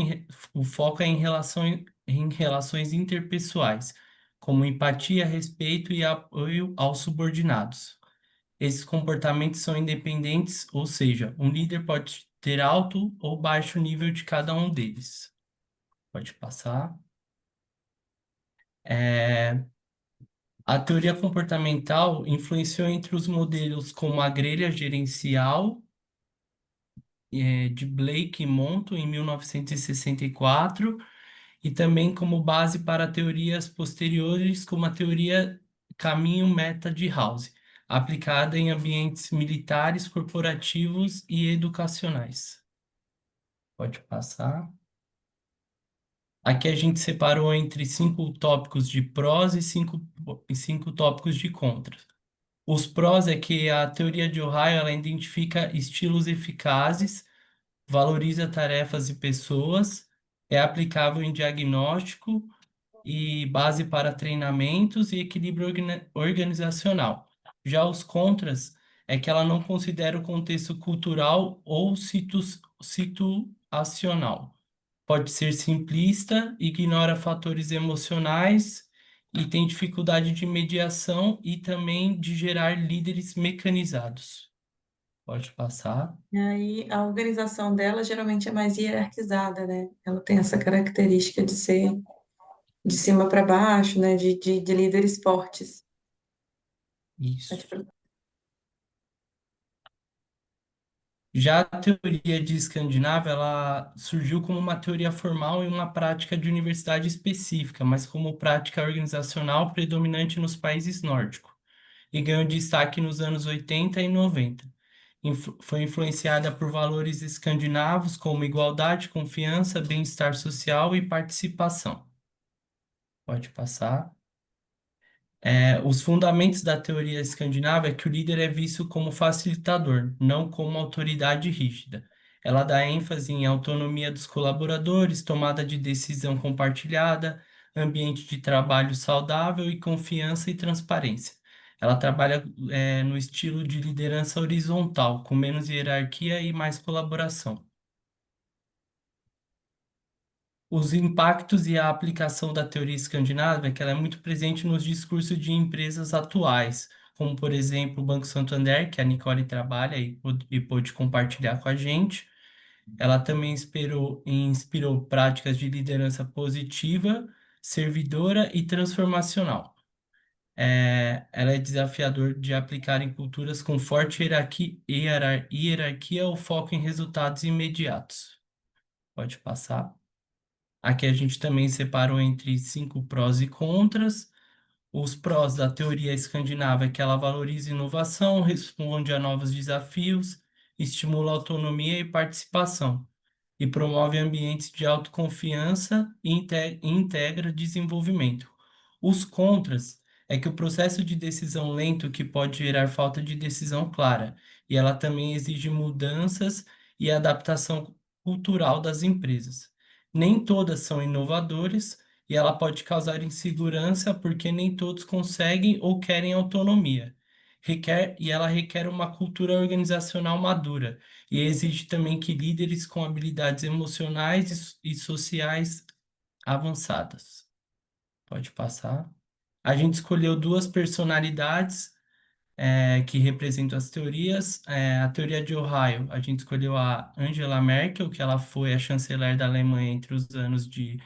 é em relações interpessoais, como empatia, respeito e apoio aos subordinados. Esses comportamentos são independentes, ou seja, um líder pode ter alto ou baixo nível de cada um deles. Pode passar. A teoria comportamental influenciou entre os modelos como a grelha gerencial, de Blake e Monto, em 1964, e também como base para teorias posteriores, como a teoria caminho-meta de House, aplicada em ambientes militares, corporativos e educacionais. Pode passar. Aqui a gente separou entre 5 tópicos de prós e 5 tópicos de contras. Os prós é que a teoria de Ohio ela identifica estilos eficazes, valoriza tarefas e pessoas, é aplicável em diagnóstico e base para treinamentos e equilíbrio organizacional. Já os contras é que ela não considera o contexto cultural ou situacional. Pode ser simplista, ignora fatores emocionais e tem dificuldade de mediação e também de gerar líderes mecanizados. Pode passar. E aí, a organização dela geralmente é mais hierarquizada, né? Ela tem essa característica de ser de cima para baixo, né? De líderes fortes. Isso. Pode- Já a teoria de Escandinávia, ela surgiu como uma teoria formal e uma prática de universidade específica, mas como prática organizacional predominante nos países nórdicos, e ganhou destaque nos anos 80 e 90. Foi influenciada por valores escandinavos como igualdade, confiança, bem-estar social e participação. Pode passar. Os fundamentos da teoria escandinava é que o líder é visto como facilitador, não como autoridade rígida. Ela dá ênfase em autonomia dos colaboradores, tomada de decisão compartilhada, ambiente de trabalho saudável e confiança e transparência. Ela trabalha, no estilo de liderança horizontal, com menos hierarquia e mais colaboração. Os impactos e a aplicação da teoria escandinava é que ela é muito presente nos discursos de empresas atuais, como, por exemplo, o Banco Santander, que a Nicole trabalha e pôde compartilhar com a gente. Ela também inspirou práticas de liderança positiva, servidora e transformacional. Ela é desafiador de aplicar em culturas com forte hierarquia ou foco em resultados imediatos. Pode passar. Aqui a gente também separou entre 5 prós e contras. Os prós da teoria escandinava é que ela valoriza inovação, responde a novos desafios, estimula autonomia e participação, e promove ambientes de autoconfiança e integra desenvolvimento. Os contras é que o processo de decisão lento que pode gerar falta de decisão clara, e ela também exige mudanças e adaptação cultural das empresas. Nem todas são inovadoras e ela pode causar insegurança porque nem todos conseguem ou querem autonomia. Ela requer uma cultura organizacional madura e exige também que líderes com habilidades emocionais e sociais avançadas. Pode passar. A gente escolheu 2 personalidades que representam as teorias. A teoria de Ohio, a gente escolheu a Angela Merkel, que ela foi a chanceler da Alemanha entre os anos de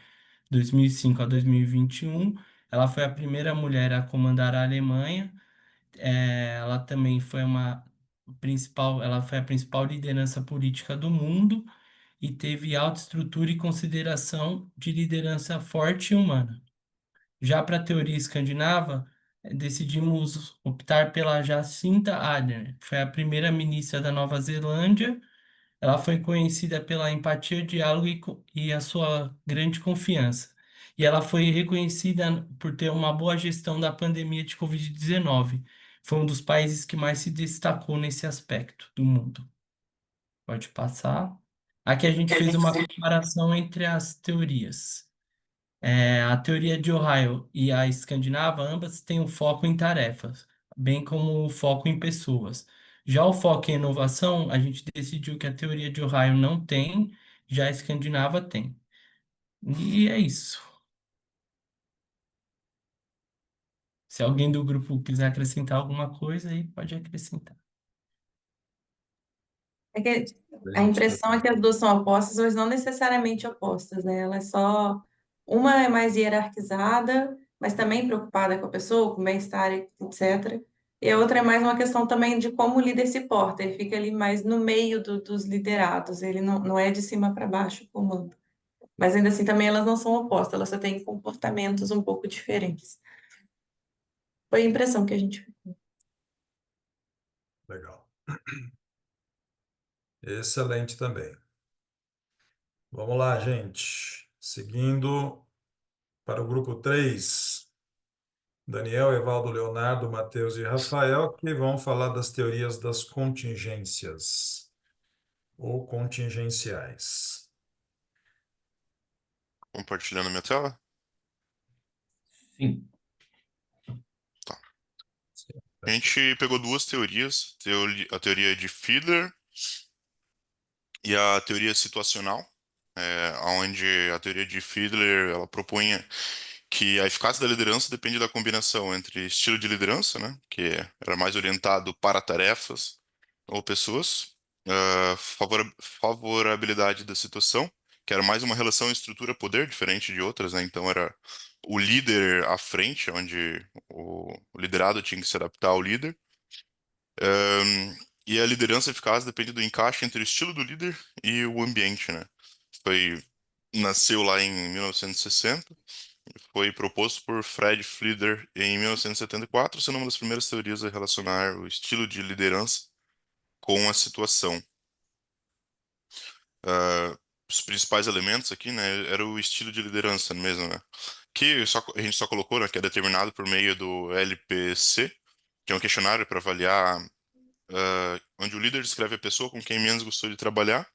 2005 a 2021. Ela foi a primeira mulher a comandar a Alemanha. Ela também foi ela foi a principal liderança política do mundo e teve alta estrutura e consideração de liderança forte e humana. Já para a teoria escandinava, decidimos optar pela Jacinta Ardern, que foi a primeira ministra da Nova Zelândia. Ela foi conhecida pela empatia, diálogo e a sua grande confiança. E ela foi reconhecida por ter uma boa gestão da pandemia de Covid-19. Foi um dos países que mais se destacou nesse aspecto do mundo. Pode passar. Aqui a gente fez uma comparação entre as teorias. A teoria de Ohio e a escandinava, ambas têm um foco em tarefas, bem como o foco em pessoas. Já o foco em inovação, a gente decidiu que a teoria de Ohio não tem, já a escandinava tem. E é isso. Se alguém do grupo quiser acrescentar alguma coisa, aí pode acrescentar. É que a Excelente. impressão é que as duas são opostas, mas não necessariamente opostas, né? Ela é só... Uma é mais hierarquizada, mas também preocupada com a pessoa, com o bem-estar, etc. E a outra é mais uma questão também de como o líder se porta. Ele fica ali mais no meio dos liderados, ele não é de cima para baixo o comando. Mas ainda assim também elas não são opostas, elas só têm comportamentos um pouco diferentes. Foi a impressão que a gente... Legal. Excelente também. Vamos lá, gente. Seguindo para o grupo 3, Daniel, Evaldo, Leonardo, Matheus e Rafael, que vão falar das teorias das contingências ou contingenciais. Compartilhando minha tela? Sim. Tá. A gente pegou duas teorias, a teoria de Fiedler e a teoria situacional, onde a teoria de Fiedler ela propunha que a eficácia da liderança depende da combinação entre estilo de liderança, né, que era mais orientado para tarefas ou pessoas, favorabilidade da situação, que era mais uma relação estrutura-poder diferente de outras, né, então era o líder à frente, onde o liderado tinha que se adaptar ao líder. E a liderança eficaz depende do encaixe entre o estilo do líder e o ambiente, né? Nasceu lá em 1960, foi proposto por Fred Flieder em 1974, sendo uma das primeiras teorias a relacionar o estilo de liderança com a situação. Os principais elementos aqui, né, era o estilo de liderança mesmo, né? Que a gente só colocou, né, que é determinado por meio do LPC, que é um questionário para avaliar onde o líder descreve a pessoa com quem menos gostou de trabalhar.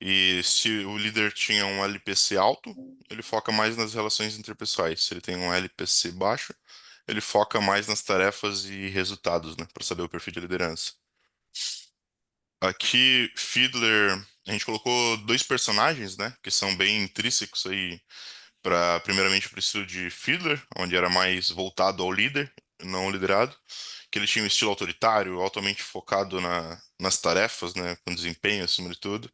E se o líder tinha um LPC alto, ele foca mais nas relações interpessoais. Se ele tem um LPC baixo, ele foca mais nas tarefas e resultados, né, para saber o perfil de liderança. Aqui, Fiedler, a gente colocou dois personagens, né, que são bem intrínsecos aí, primeiramente para o estilo de Fiedler, onde era mais voltado ao líder, não ao liderado, que ele tinha um estilo autoritário, altamente focado nas tarefas, né, com desempenho acima de tudo,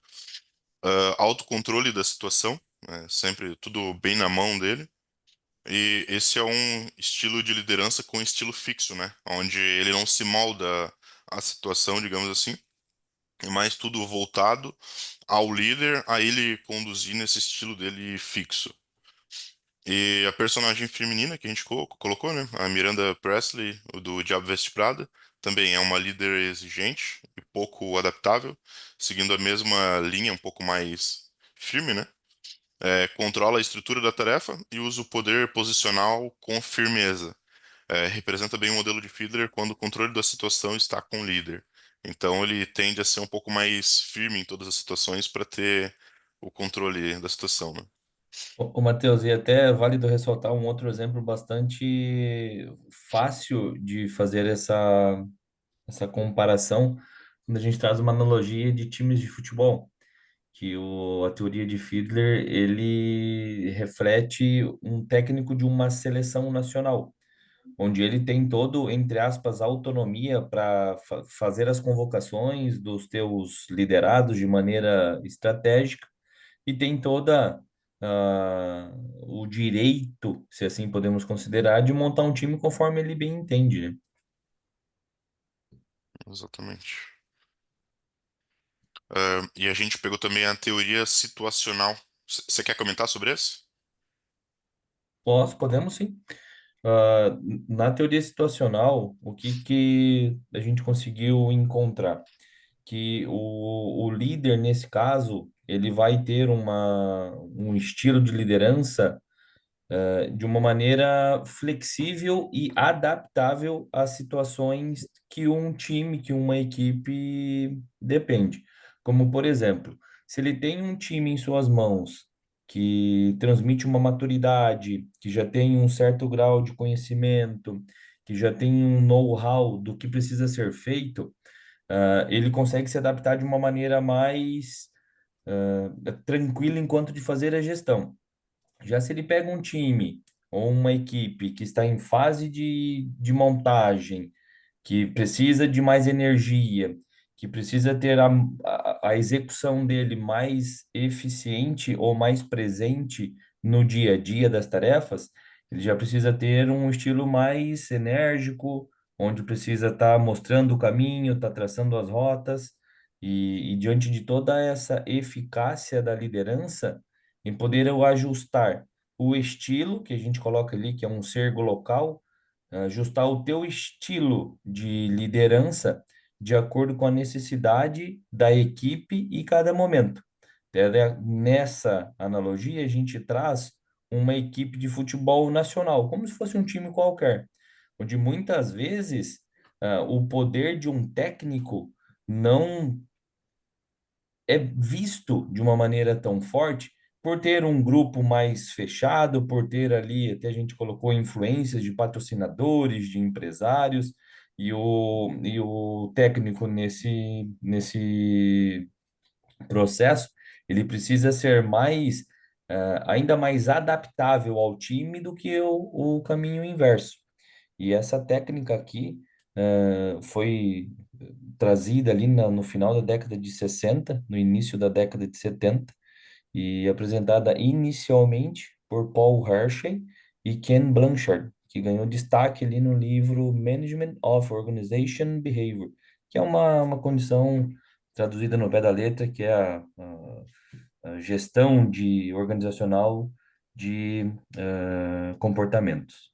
autocontrole da situação, né, sempre tudo bem na mão dele. E esse é um estilo de liderança com estilo fixo, né, onde ele não se molda à situação, digamos assim, mas tudo voltado ao líder, a ele conduzir nesse estilo dele fixo. E a personagem feminina que a gente colocou, né, a Miranda Presley, do Diabo Veste Prada, também é uma líder exigente e pouco adaptável, seguindo a mesma linha, um pouco mais firme, né? Controla a estrutura da tarefa e usa o poder posicional com firmeza. Representa bem o modelo de Fiedler quando o controle da situação está com o líder. Então ele tende a ser um pouco mais firme em todas as situações para ter o controle da situação, né? Ô, Matheus, e até é válido ressaltar um outro exemplo bastante fácil de fazer essa comparação, quando a gente traz uma analogia de times de futebol, que a teoria de Fiedler, ele reflete um técnico de uma seleção nacional, onde ele tem todo, entre aspas, autonomia para fazer as convocações dos teus liderados de maneira estratégica e tem toda o direito, se assim podemos considerar, de montar um time conforme ele bem entende, né? Exatamente. E a gente pegou também a teoria situacional. Você quer comentar sobre isso? Podemos sim. Ah, na teoria situacional, o que que a gente conseguiu encontrar? Que o líder, nesse caso, ele vai ter um estilo de liderança de uma maneira flexível e adaptável às situações que um time, que uma equipe depende. Como, por exemplo, se ele tem um time em suas mãos que transmite uma maturidade, que já tem um certo grau de conhecimento, que já tem um know-how do que precisa ser feito, ele consegue se adaptar de uma maneira mais tranquila enquanto de fazer a gestão. Já se ele pega um time ou uma equipe que está em fase de montagem, que precisa de mais energia, que precisa ter a execução dele mais eficiente ou mais presente no dia a dia das tarefas, ele já precisa ter um estilo mais enérgico, onde precisa estar mostrando o caminho, estar traçando as rotas, e diante de toda essa eficácia da liderança, em poder eu ajustar o estilo que a gente coloca ali, que é um ser local, ajustar o teu estilo de liderança de acordo com a necessidade da equipe e cada momento. Nessa analogia, a gente traz uma equipe de futebol nacional, como se fosse um time qualquer, onde muitas vezes o poder de um técnico não é visto de uma maneira tão forte por ter um grupo mais fechado, por ter ali, até a gente colocou influências de patrocinadores, de empresários, e o técnico nesse processo, ele precisa ser ainda mais adaptável ao time do que o caminho inverso. E essa técnica aqui foi trazida ali no final da década de 60, no início da década de 70, e apresentada inicialmente por Paul Hershey e Ken Blanchard, que ganhou destaque ali no livro Management of Organization Behavior, que é uma condição traduzida no pé da letra, que é a gestão organizacional de comportamentos.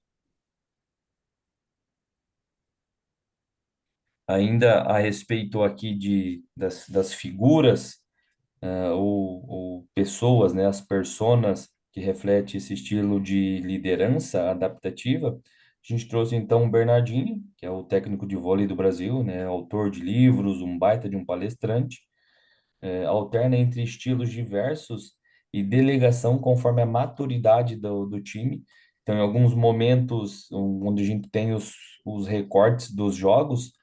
Ainda a respeito aqui das figuras ou pessoas, né, as personas que refletem esse estilo de liderança adaptativa, a gente trouxe então o Bernardinho, que é o técnico de vôlei do Brasil, né, autor de livros, um baita de um palestrante, alterna entre estilos diversos e delegação conforme a maturidade do time. Então, em alguns momentos onde a gente tem os recortes dos jogos,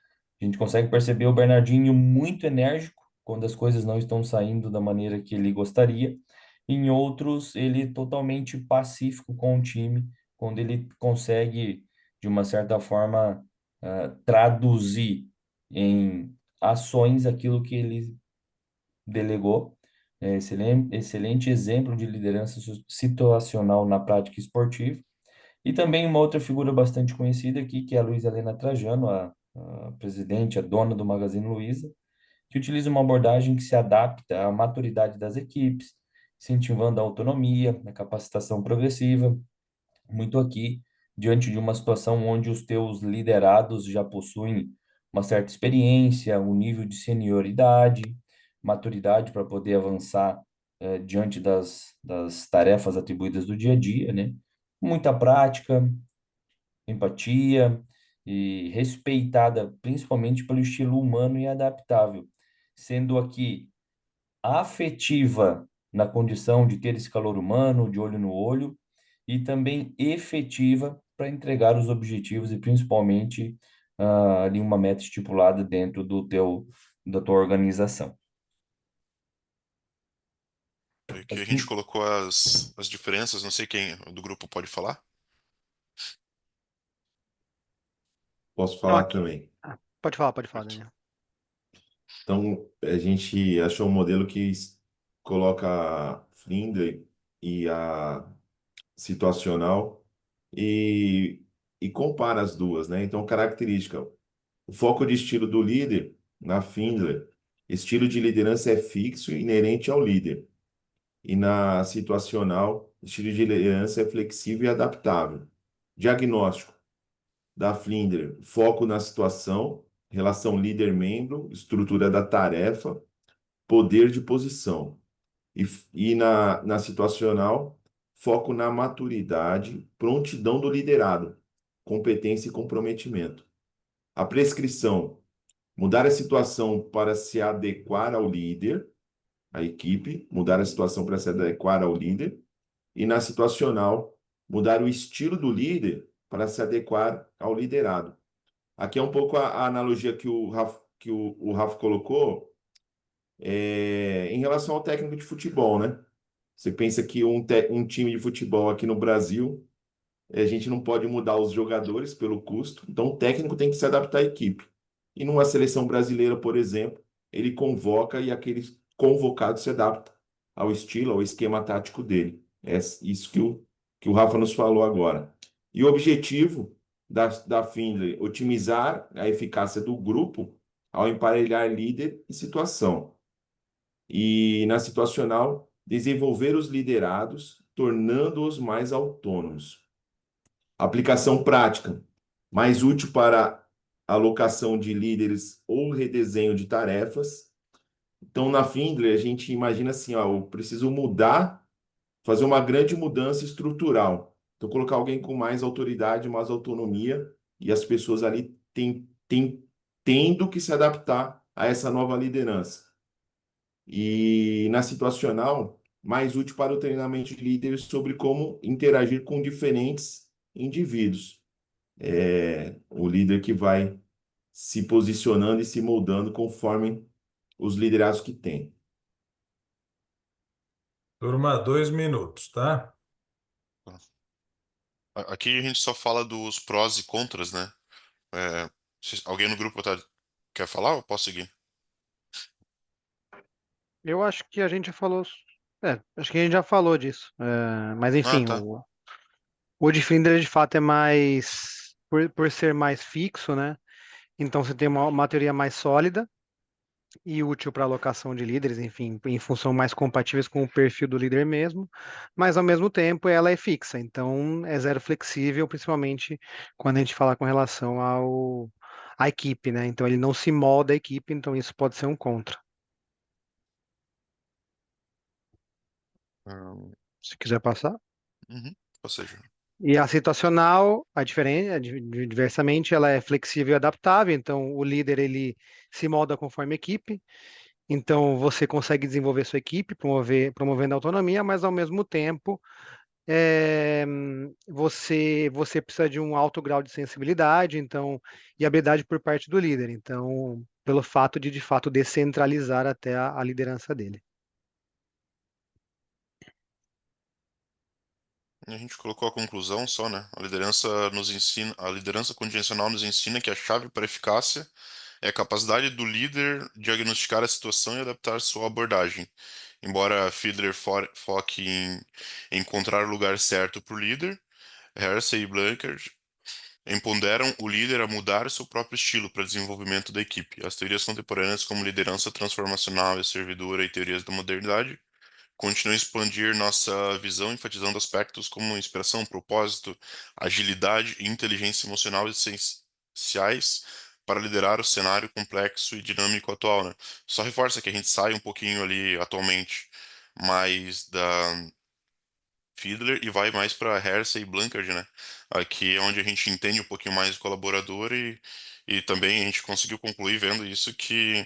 a gente consegue perceber o Bernardinho muito enérgico quando as coisas não estão saindo da maneira que ele gostaria. Em outros, ele totalmente pacífico com o time, quando ele consegue, de uma certa forma, traduzir em ações aquilo que ele delegou. Excelente exemplo de liderança situacional na prática esportiva. E também uma outra figura bastante conhecida aqui, que é a Luísa Helena Trajano, a presidente, a dona do Magazine Luiza, que utiliza uma abordagem que se adapta à maturidade das equipes, incentivando a autonomia, a capacitação progressiva, muito aqui diante de uma situação onde os teus liderados já possuem uma certa experiência, um nível de senioridade, maturidade para poder avançar diante das tarefas atribuídas do dia a dia, né? Muita prática, empatia e respeitada principalmente pelo estilo humano e adaptável, sendo aqui afetiva na condição de ter esse calor humano, de olho no olho, e também efetiva para entregar os objetivos e principalmente ali uma meta estipulada dentro da tua organização. Aqui a gente colocou as diferenças, não sei quem do grupo pode falar. Posso Não, falar aqui. também. Pode falar, Daniel. Então, a gente achou um modelo que coloca a Flinders e a situacional e, e compara as duas, né? Então, característica, o foco de estilo do líder na Findler, estilo de liderança é fixo e inerente ao líder. E na situacional, estilo de liderança é flexível e adaptável. Diagnóstico da Flinders, foco na situação, relação líder-membro, estrutura da tarefa, poder de posição. E na situacional, foco na maturidade, prontidão do liderado, competência e comprometimento. A prescrição, mudar a situação para se adequar ao líder, a equipe, mudar a situação para se adequar ao líder. E na situacional, mudar o estilo do líder para se adequar ao liderado. Aqui é um pouco a analogia que o Rafa colocou em relação ao técnico de futebol, né? Você pensa que um time de futebol aqui no Brasil, a gente não pode mudar os jogadores pelo custo, então o técnico tem que se adaptar à equipe. E numa seleção brasileira, por exemplo, ele convoca e aquele convocado se adapta ao estilo, ao esquema tático dele. É isso que o Rafa nos falou agora. E o objetivo da Findlay, otimizar a eficácia do grupo ao emparelhar líder e situação. E na situacional, desenvolver os liderados, tornando-os mais autônomos. Aplicação prática, mais útil para alocação de líderes ou redesenho de tarefas. Então, na Findlay, a gente imagina assim, ó, eu preciso mudar, fazer uma grande mudança estrutural. Então, colocar alguém com mais autoridade, mais autonomia, e as pessoas ali tendo que se adaptar a essa nova liderança. E na situacional, mais útil para o treinamento de líderes sobre como interagir com diferentes indivíduos. É o líder que vai se posicionando e se moldando conforme os liderados que tem. Turma, 2 minutos, tá? Aqui a gente só fala dos prós e contras, né? Alguém no grupo quer falar ou posso seguir? Eu acho que a gente já falou. Acho que a gente já falou disso. Mas Ah, enfim, tá. o de Flinders de fato é mais. Por ser mais fixo, né? Então você tem uma teoria mais sólida e útil para alocação de líderes, enfim, em função mais compatíveis com o perfil do líder mesmo, mas ao mesmo tempo ela é fixa, então é zero flexível, principalmente quando a gente fala com relação à equipe, né? Então ele não se molda a equipe, então isso pode ser um contra. Hum, Se quiser passar. uhum. Ou seja, E a situacional, a diferente, diversamente, ela é flexível e adaptável, então o líder ele se molda conforme a equipe. Então, você consegue desenvolver sua equipe, promovendo a autonomia, mas ao mesmo tempo, você precisa de um alto grau de sensibilidade, então, e habilidade por parte do líder. Então, pelo fato de fato, descentralizar até a liderança dele. a gente colocou a conclusão só, né? A liderança contingencial nos ensina que a chave para a eficácia é a capacidade do líder diagnosticar a situação e adaptar sua abordagem. Embora Fiedler foque em encontrar o lugar certo para o líder, Hersey e Blanchard empoderam o líder a mudar seu próprio estilo para desenvolvimento da equipe. As teorias contemporâneas, como liderança transformacional e servidora e teorias da modernidade, continuam a expandir nossa visão, enfatizando aspectos como inspiração, propósito, agilidade e inteligência emocional essenciais para liderar o cenário complexo e dinâmico atual, né? Só reforça que a gente sai um pouquinho ali atualmente mais da Fiedler e vai mais para Hersey e Blanchard, né? Aqui é onde a gente entende um pouquinho mais o colaborador e também a gente conseguiu concluir vendo isso que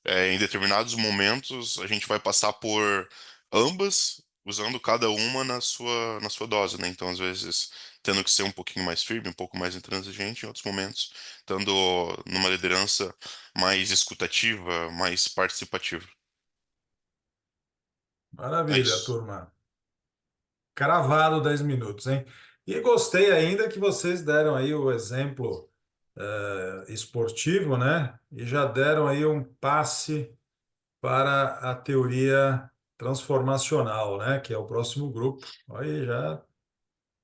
em determinados momentos a gente vai passar por ambas, usando cada uma na sua dose, né? Então, às vezes, tendo que ser um pouquinho mais firme, um pouco mais intransigente, em outros momentos, estando numa liderança mais escutativa, mais participativa. É Maravilha, isso. turma. Cravado 10 minutos, hein? E gostei ainda que vocês deram aí o exemplo esportivo, né? E já deram aí um passe para a teoria transformacional, né? Que é o próximo grupo. Aí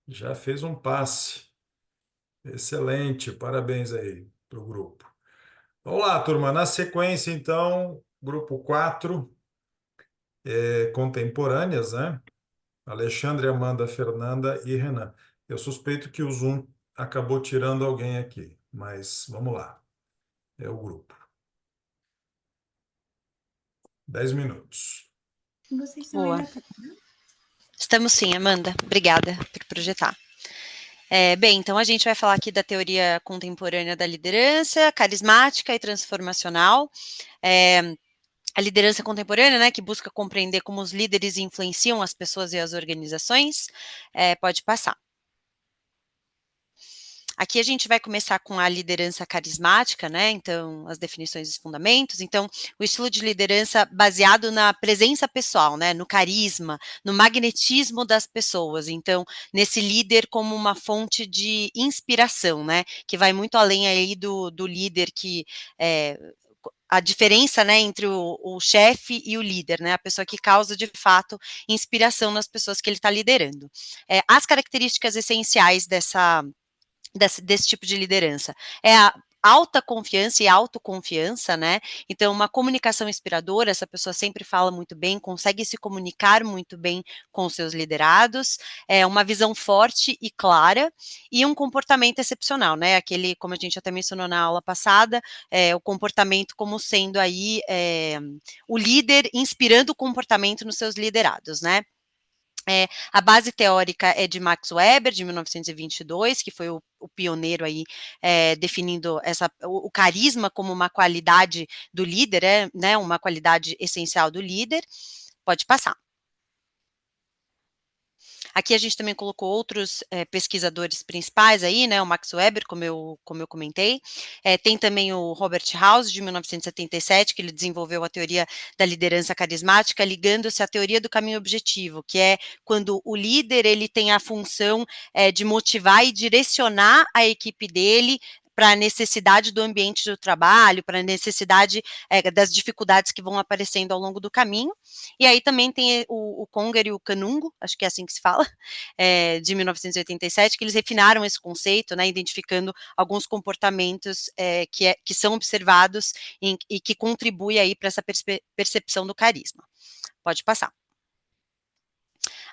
já fez um passe. Excelente, parabéns aí para o grupo. Vamos lá, turma. Na sequência, então, grupo 4, contemporâneas, né? Alexandre, Amanda, Fernanda e Renan. Eu suspeito que o Zoom acabou tirando alguém aqui, mas vamos lá. É o grupo. 10 minutos. Boa. Estamos sim, Amanda. Obrigada por projetar. Bem, então a gente vai falar aqui da teoria contemporânea da liderança, carismática e transformacional. A liderança contemporânea, né, que busca compreender como os líderes influenciam as pessoas e as organizações. Pode passar. Aqui a gente vai começar com a liderança carismática, né? Então, as definições e os fundamentos. Então, o estilo de liderança baseado na presença pessoal, né? No carisma, no magnetismo das pessoas. Então, nesse líder como uma fonte de inspiração, né? Que vai muito além aí do líder que a diferença, né, entre o chefe e o líder, né, a pessoa que causa, de fato, inspiração nas pessoas que ele está liderando. As características essenciais desse tipo de liderança é a alta confiança e autoconfiança, né? Então, uma comunicação inspiradora, essa pessoa sempre fala muito bem, consegue se comunicar muito bem com os seus liderados, uma visão forte e clara e um comportamento excepcional, né? Aquele, como a gente até mencionou na aula passada, o comportamento como sendo aí o líder inspirando o comportamento nos seus liderados, né? A base teórica é de Max Weber, de 1922, que foi o pioneiro aí, definindo o carisma como uma qualidade do líder, né, uma qualidade essencial do líder. Pode passar. Aqui a gente também colocou outros pesquisadores principais aí, né, o Max Weber, como eu comentei, tem também o Robert House, de 1977, que ele desenvolveu a teoria da liderança carismática, ligando-se à teoria do caminho objetivo, que é quando o líder ele tem a função de motivar e direcionar a equipe dele para a necessidade do ambiente do trabalho, para a necessidade das dificuldades que vão aparecendo ao longo do caminho. E aí também tem o Conger e o Canungo, acho que é assim que se fala, de 1987, que eles refinaram esse conceito, né, identificando alguns comportamentos que são observados e que contribuem aí para essa percepção do carisma. Pode passar.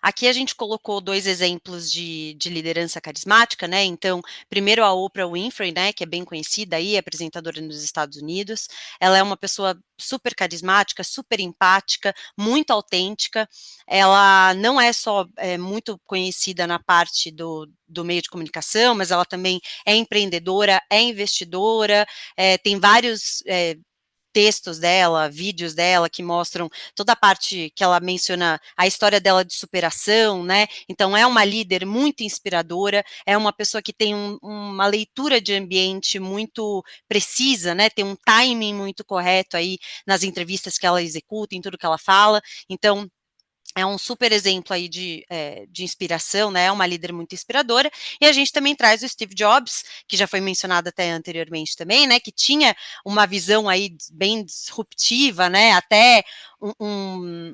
Aqui a gente colocou 2 exemplos de liderança carismática, né, então, primeiro a Oprah Winfrey, né, que é bem conhecida aí, apresentadora nos Estados Unidos, ela é uma pessoa super carismática, super empática, muito autêntica, ela não é só muito conhecida na parte do meio de comunicação, mas ela também é empreendedora, é investidora, tem vários textos dela, vídeos dela que mostram toda a parte que ela menciona, a história dela de superação, né? Então é uma líder muito inspiradora, é uma pessoa que tem uma leitura de ambiente muito precisa, né? Tem um timing muito correto aí nas entrevistas que ela executa, em tudo que ela fala. Então é um super exemplo aí de inspiração, né? É uma líder muito inspiradora. E a gente também traz o Steve Jobs, que já foi mencionado até anteriormente também, né? Que tinha uma visão aí bem disruptiva, né? Até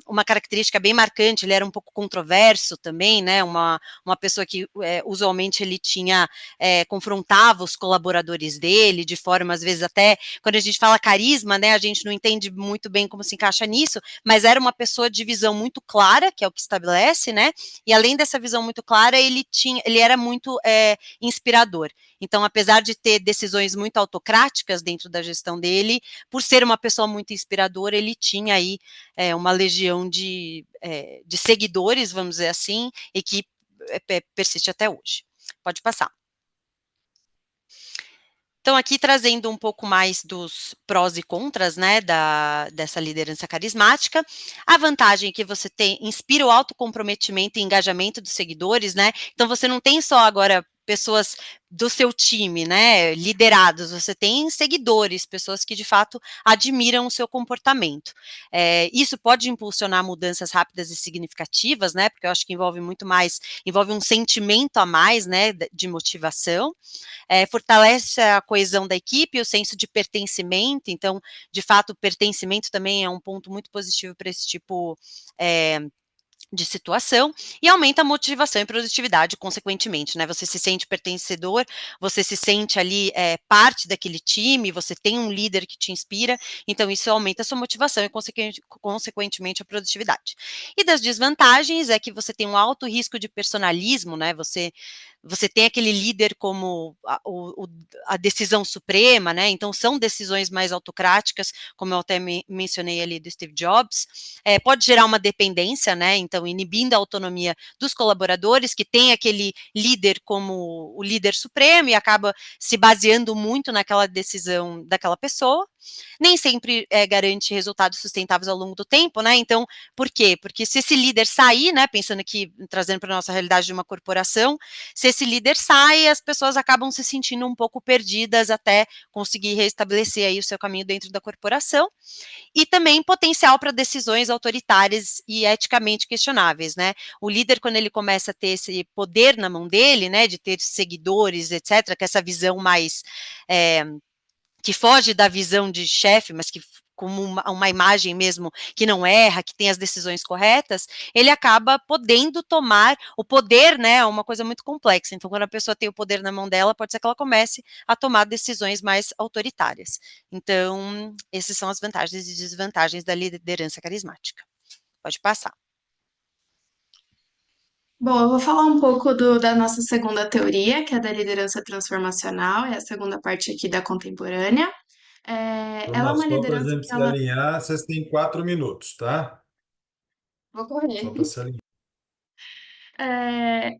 uma característica bem marcante, ele era um pouco controverso também, né? Uma pessoa que usualmente ele confrontava os colaboradores dele de forma, às vezes até, quando a gente fala carisma, né? A gente não entende muito bem como se encaixa nisso, mas era uma pessoa de visão muito clara, que é o que estabelece, né? E além dessa visão muito clara, ele era muito inspirador. Então, apesar de ter decisões muito autocráticas dentro da gestão dele, por ser uma pessoa muito inspiradora, ele tinha aí uma legião de seguidores, vamos dizer assim, e que persiste até hoje. Pode passar. Então, aqui trazendo um pouco mais dos prós e contras, né, dessa liderança carismática, a vantagem é que você inspira o autocomprometimento e engajamento dos seguidores, né, então você não tem só agora pessoas do seu time, né, liderados, você tem seguidores, pessoas que de fato admiram o seu comportamento. Isso pode impulsionar mudanças rápidas e significativas, né, porque eu acho que envolve muito mais, envolve um sentimento a mais, né, de motivação, fortalece a coesão da equipe, o senso de pertencimento, então, de fato, o pertencimento também é um ponto muito positivo para esse tipo de situação, e aumenta a motivação e produtividade, consequentemente, né? Você se sente pertencedor, você se sente ali parte daquele time, você tem um líder que te inspira, então isso aumenta a sua motivação e, consequentemente, a produtividade. E das desvantagens é que você tem um alto risco de personalismo, né? Você tem aquele líder como a decisão suprema, né? Então são decisões mais autocráticas, como eu até mencionei ali do Steve Jobs, pode gerar uma dependência, né? Então inibindo a autonomia dos colaboradores, que tem aquele líder como o líder supremo e acaba se baseando muito naquela decisão daquela pessoa. Nem sempre garante resultados sustentáveis ao longo do tempo, né? Então, por quê? Porque se esse líder sair, né, pensando aqui, trazendo para a nossa realidade de uma corporação, se esse líder sai, as pessoas acabam se sentindo um pouco perdidas até conseguir restabelecer aí o seu caminho dentro da corporação, e também potencial para decisões autoritárias e eticamente questionáveis, né? O líder, quando ele começa a ter esse poder na mão dele, né, de ter seguidores, etc., que essa visão mais que foge da visão de chefe, mas que como uma imagem mesmo que não erra, que tem as decisões corretas, ele acaba podendo tomar o poder, né, é uma coisa muito complexa. Então, quando a pessoa tem o poder na mão dela, pode ser que ela comece a tomar decisões mais autoritárias. Então, essas são as vantagens e desvantagens da liderança carismática. Pode passar. Bom, eu vou falar um pouco da nossa segunda teoria, que é da liderança transformacional, é a segunda parte aqui da contemporânea. Ela é Turma, uma só para a liderança gente que se ela... alinhar, vocês têm 4 minutos, tá? Vou correr. Só para se alinhar.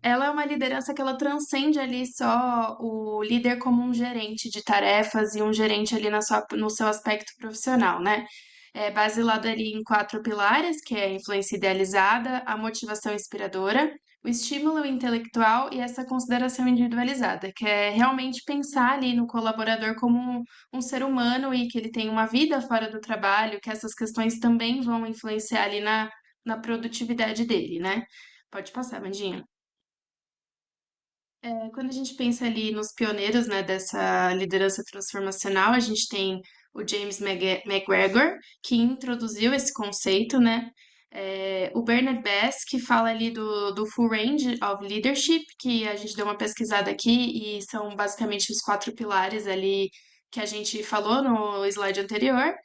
Ela é uma liderança que ela transcende ali só o líder como um gerente de tarefas e um gerente ali no seu aspecto profissional, né? É baseado ali em 4 pilares, que é a influência idealizada, a motivação inspiradora, o estímulo intelectual e essa consideração individualizada, que é realmente pensar ali no colaborador como um ser humano e que ele tem uma vida fora do trabalho, que essas questões também vão influenciar ali na produtividade dele, né? Pode passar, Mandinha. Quando a gente pensa ali nos pioneiros, né, dessa liderança transformacional, a gente tem o James McGregor, que introduziu esse conceito, né? O Bernard Bass, que fala ali do Full Range of Leadership, que a gente deu uma pesquisada aqui e são basicamente os 4 pilares ali que a gente falou no slide anterior.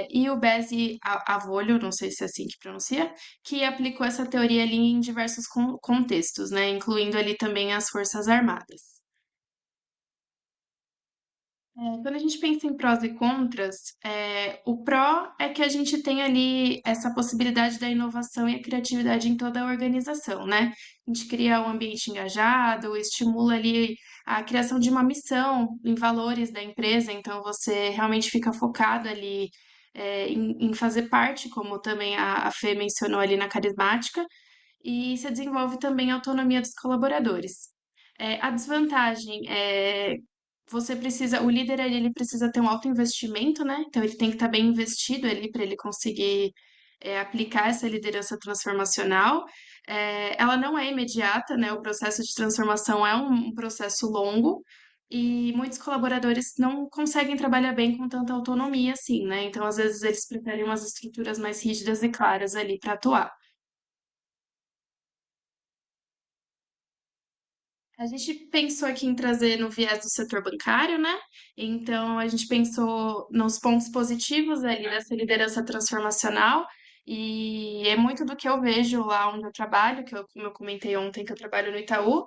E o Bezi Avolio, não sei se é assim que pronuncia, que aplicou essa teoria ali em diversos contextos, né, incluindo ali também as Forças Armadas. Quando a gente pensa em prós e contras, o pró é que a gente tem ali essa possibilidade da inovação e a criatividade em toda a organização, né? A gente cria um ambiente engajado, estimula ali a criação de uma missão em valores da empresa, então você realmente fica focado ali em fazer parte, como também a Fê mencionou ali na carismática, e você desenvolve também a autonomia dos colaboradores. A desvantagem é o líder ali, ele precisa ter um alto investimento, né? Então ele tem que estar bem investido ali para ele conseguir aplicar essa liderança transformacional. Ela não é imediata, né? O processo de transformação é um processo longo e muitos colaboradores não conseguem trabalhar bem com tanta autonomia assim, né? Então, às vezes, eles preferem umas estruturas mais rígidas e claras ali para atuar. A gente pensou aqui em trazer no viés do setor bancário, né? Então, a gente pensou nos pontos positivos ali dessa liderança transformacional, e é muito do que eu vejo lá onde eu trabalho, como eu comentei ontem, que eu trabalho no Itaú,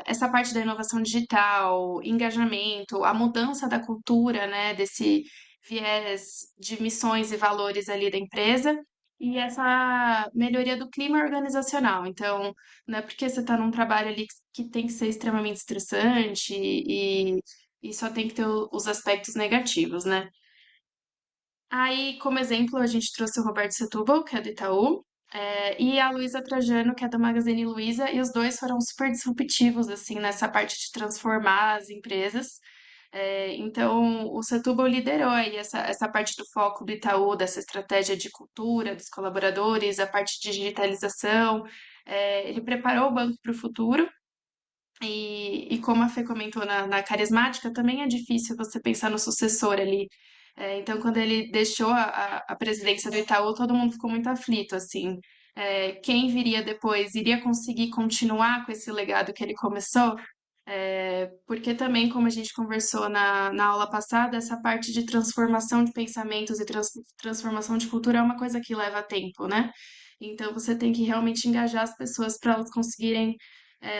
essa parte da inovação digital, engajamento, a mudança da cultura, né? Desse viés de missões e valores ali da empresa, e essa melhoria do clima organizacional. Então, não é porque você está num trabalho ali que tem que ser extremamente estressante e só tem que ter os aspectos negativos, né? Aí, como exemplo, a gente trouxe o Roberto Setúbal, que é do Itaú. E a Luísa Trajano, que é da Magazine Luiza, e os dois foram super disruptivos, assim, nessa parte de transformar as empresas. Então, o Setúbal liderou aí essa parte do foco do Itaú, dessa estratégia de cultura, dos colaboradores, a parte de digitalização. Ele preparou o banco para o futuro. E como a Fê comentou na carismática, também é difícil você pensar no sucessor ali. Então, quando ele deixou a presidência do Itaú, todo mundo ficou muito aflito, assim. Quem viria depois iria conseguir continuar com esse legado que ele começou? Porque também, como a gente conversou na aula passada, essa parte de transformação de pensamentos e transformação de cultura é uma coisa que leva tempo, né? Então, você tem que realmente engajar as pessoas para elas conseguirem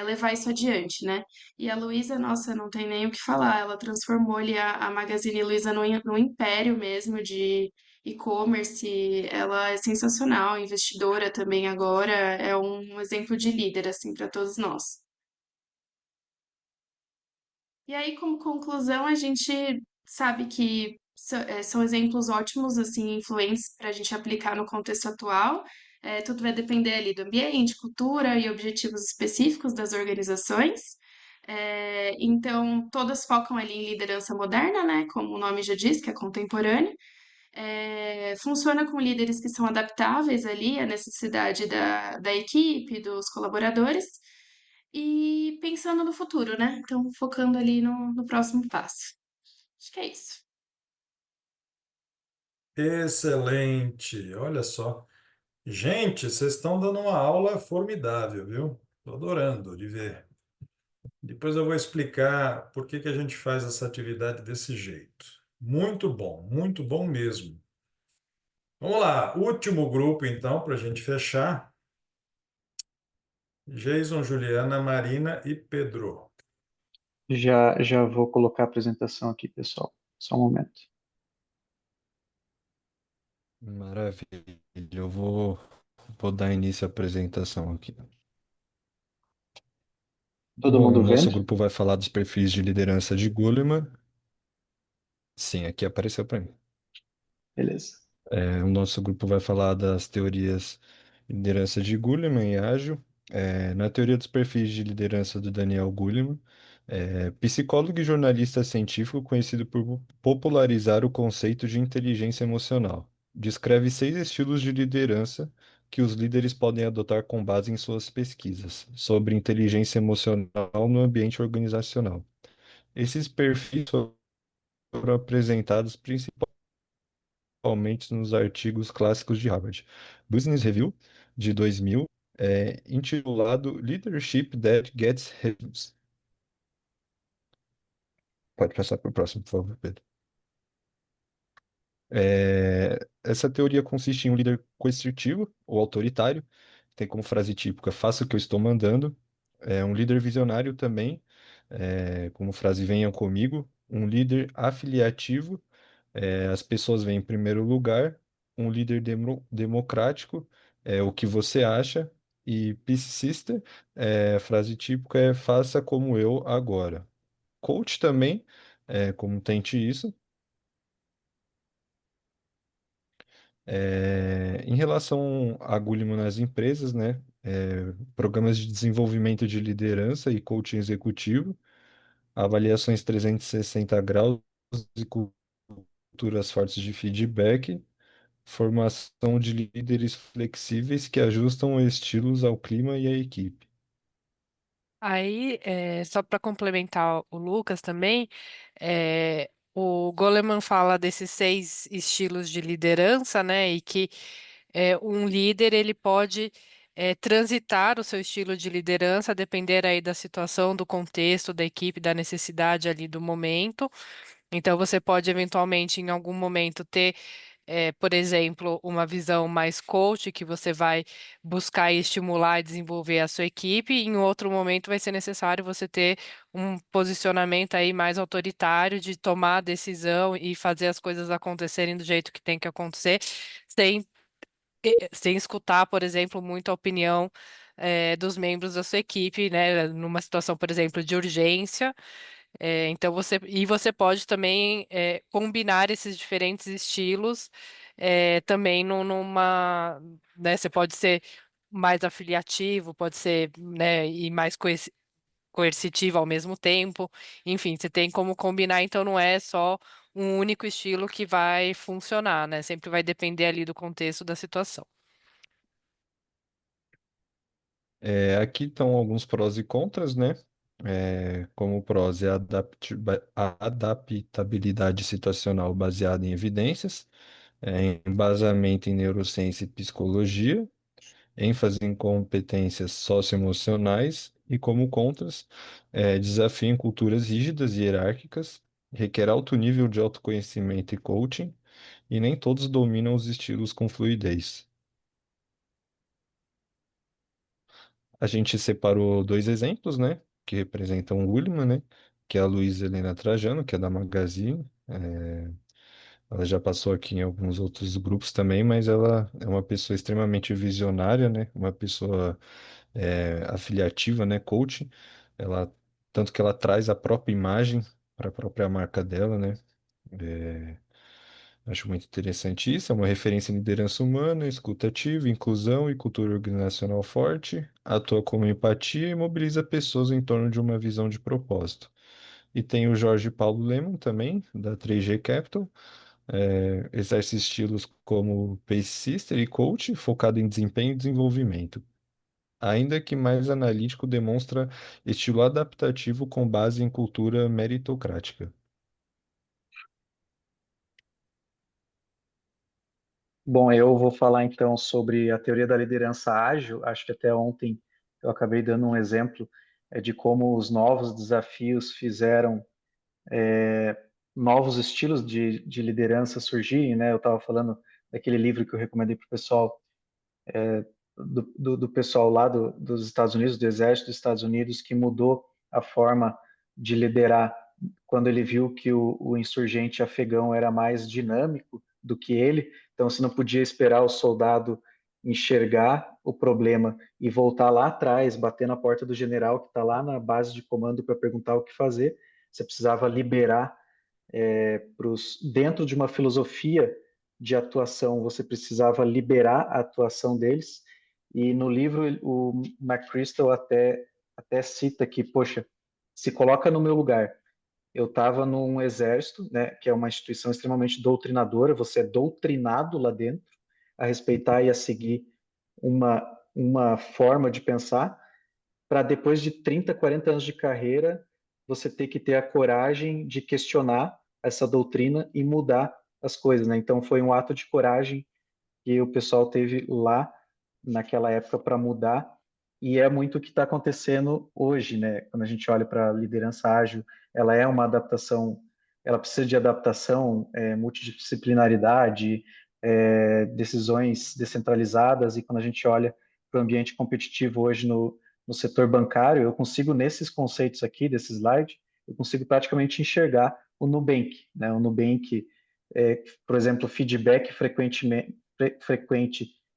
levar isso adiante, né? E a Luísa, nossa, não tem nem o que falar, ela transformou ali a Magazine Luiza num império mesmo de e-commerce, ela é sensacional, investidora também agora, é um exemplo de líder, assim, para todos nós. E aí, como conclusão, a gente sabe que são exemplos ótimos, assim, influentes para a gente aplicar no contexto atual. Tudo vai depender ali do ambiente, cultura e objetivos específicos das organizações. Então, todas focam ali em liderança moderna, né? Como o nome já diz, que é contemporânea. Funciona com líderes que são adaptáveis ali à necessidade da equipe, dos colaboradores, e pensando no futuro, né? Então, focando ali no próximo passo. Acho que é isso. Excelente, olha só. Gente, vocês estão dando uma aula formidável, viu? Estou adorando de ver. Depois eu vou explicar por que que a gente faz essa atividade desse jeito. Muito bom mesmo. Vamos lá, último grupo então, para a gente fechar. Jason, Juliana, Marina e Pedro. Já vou colocar a apresentação aqui, pessoal. Só um momento. Maravilha. Eu vou dar início à apresentação aqui. Todo Bom, o mundo nosso vendo? grupo vai falar dos perfis de liderança de Goleman. Sim, aqui apareceu para mim. Beleza. O nosso grupo vai falar das teorias de liderança de Goleman e Ágil. Na teoria dos perfis de liderança do Daniel Goleman, psicólogo e jornalista científico conhecido por popularizar o conceito de inteligência emocional. Descreve 6 estilos de liderança que os líderes podem adotar com base em suas pesquisas sobre inteligência emocional no ambiente organizacional. Esses perfis foram apresentados principalmente nos artigos clássicos de Harvard. Business Review, de 2000, intitulado Leadership That Gets Reviews. Pode passar para o próximo, por favor, Pedro. Essa teoria consiste em um líder coercitivo ou autoritário, tem como frase típica, faça o que eu estou mandando. Um líder visionário também, como frase venham comigo. Um líder afiliativo, as pessoas vêm em primeiro lugar. Um líder democrático, o que você acha. E Peace Sister, a frase típica é faça como eu agora. Coach também, como tente isso. Em relação a Gulliman nas empresas, né, programas de desenvolvimento de liderança e coaching executivo, avaliações 360 graus e culturas fortes de feedback, formação de líderes flexíveis que ajustam estilos ao clima e à equipe. Aí, só para complementar o Lucas também, o Goleman fala desses 6 estilos de liderança, né? E que um líder ele pode transitar o seu estilo de liderança, a depender aí da situação, do contexto, da equipe, da necessidade ali do momento. Então, você pode eventualmente, em algum momento, ter por exemplo, uma visão mais coach, que você vai buscar e estimular e desenvolver a sua equipe, e em outro momento vai ser necessário você ter um posicionamento aí mais autoritário de tomar a decisão e fazer as coisas acontecerem do jeito que tem que acontecer, sem, sem escutar, por exemplo, muito a opinião dos membros da sua equipe, né? Numa situação, por exemplo, de urgência. Então você pode também combinar esses diferentes estilos também né, você pode ser mais afiliativo, pode ser, né, e mais coercitivo ao mesmo tempo. Enfim, você tem como combinar, então não é só um único estilo que vai funcionar, né? Sempre vai depender ali do contexto da situação. Aqui estão alguns prós e contras, né? Como prós é a adaptabilidade situacional baseada em evidências, embasamento em neurociência e psicologia, ênfase em competências socioemocionais e, como contras, desafio em culturas rígidas e hierárquicas, requer alto nível de autoconhecimento e coaching, e nem todos dominam os estilos com fluidez. A gente separou dois exemplos, né, que representam o Ullmann, né, que é a Luísa Helena Trajano, que é da Magazine. Ela já passou aqui em alguns outros grupos também, mas ela é uma pessoa extremamente visionária, né, uma pessoa afiliativa, né, coach. Ela, tanto que ela traz a própria imagem para a própria marca dela, né. É, Acho muito interessante isso. É uma referência em liderança humana, escuta ativa, inclusão e cultura organizacional forte. Atua como empatia e mobiliza pessoas em torno de uma visão de propósito. E tem o Jorge Paulo Lemann também, da 3G Capital. Exerce estilos como Pace Sister e Coach, focado em desempenho e desenvolvimento. Ainda que mais analítico, demonstra estilo adaptativo com base em cultura meritocrática. Bom, eu vou falar então sobre a teoria da liderança ágil. Acho que até ontem eu acabei dando um exemplo de como os novos desafios fizeram novos estilos de liderança surgirem, né? Eu estava falando daquele livro que eu recomendei para o pessoal, do pessoal lá dos Estados Unidos, do Exército dos Estados Unidos, que mudou a forma de liderar quando ele viu que o insurgente afegão era mais dinâmico do que ele. Então, você não podia esperar o soldado enxergar o problema e voltar lá atrás, bater na porta do general que está lá na base de comando para perguntar o que fazer. Você precisava liberar dentro de uma filosofia de atuação, você precisava liberar a atuação deles. E no livro, o McChrystal até cita que, poxa, se coloca no meu lugar. Eu estava num exército, né, que é uma instituição extremamente doutrinadora, você é doutrinado lá dentro a respeitar e a seguir uma forma de pensar, para depois de 30, 40 anos de carreira, você ter que ter a coragem de questionar essa doutrina e mudar as coisas, né? Então foi um ato de coragem que o pessoal teve lá naquela época para mudar, e é muito o que está acontecendo hoje, né? Quando a gente olha para a liderança ágil, ela é uma adaptação, ela precisa de adaptação, multidisciplinaridade, decisões descentralizadas, e quando a gente olha para o ambiente competitivo hoje no setor bancário, eu consigo, nesses conceitos aqui, desse slide, eu consigo praticamente enxergar o Nubank, né? O Nubank, por exemplo, feedback frequente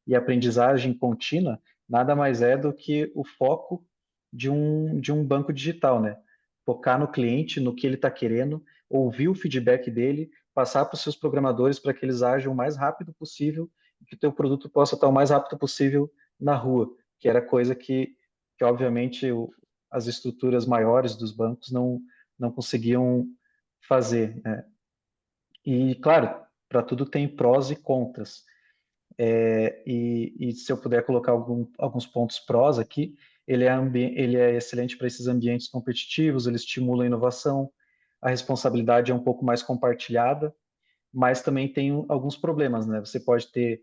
e aprendizagem contínua nada mais é do que o foco de um banco digital, né? Focar no cliente, no que ele está querendo, ouvir o feedback dele, passar para os seus programadores para que eles ajam o mais rápido possível e que o teu produto possa estar o mais rápido possível na rua, que era coisa que obviamente as estruturas maiores dos bancos não conseguiam fazer, né? E claro, para tudo tem prós e contras. E se eu puder colocar alguns pontos prós aqui, ele é excelente para esses ambientes competitivos, ele estimula a inovação, a responsabilidade é um pouco mais compartilhada, mas também tem alguns problemas, né? Você pode ter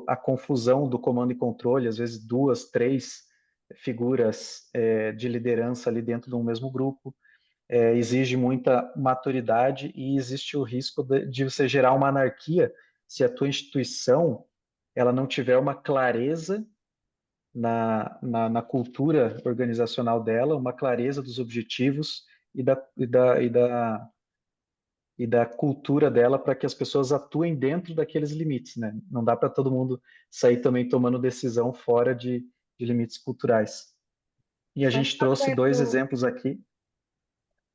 a confusão do comando e controle, às vezes duas, três figuras de liderança ali dentro de um mesmo grupo, exige muita maturidade e existe o risco de você gerar uma anarquia se a tua instituição ela não tiver uma clareza na cultura organizacional dela, uma clareza dos objetivos e da cultura dela para que as pessoas atuem dentro daqueles limites, né? Não dá para todo mundo sair também tomando decisão fora de limites culturais. E a Só gente trouxe dois fazendo exemplos aqui.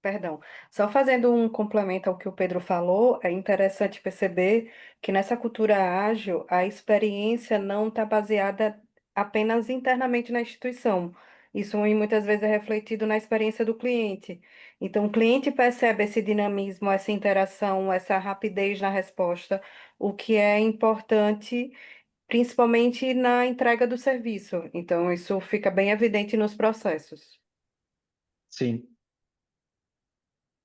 Perdão, só fazendo um complemento ao que o Pedro falou, é interessante perceber que nessa cultura ágil, a experiência não está baseada apenas internamente na instituição. Isso muitas vezes é refletido na experiência do cliente. Então, o cliente percebe esse dinamismo, essa interação, essa rapidez na resposta, o que é importante, principalmente na entrega do serviço. Então, isso fica bem evidente nos processos. Sim.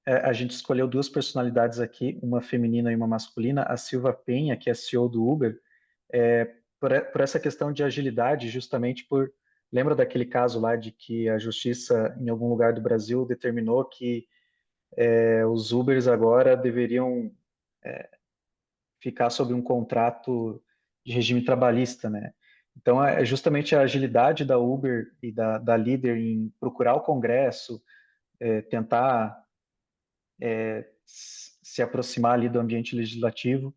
A gente escolheu duas personalidades aqui, uma feminina e uma masculina. A Silva Penha, que é CEO do Uber, por essa questão de agilidade, justamente por... Lembra daquele caso lá de que a justiça em algum lugar do Brasil determinou que os Ubers agora deveriam ficar sob um contrato de regime trabalhista, né? Então, é justamente a agilidade da Uber e da Líder em procurar o Congresso, tentar se aproximar ali do ambiente legislativo.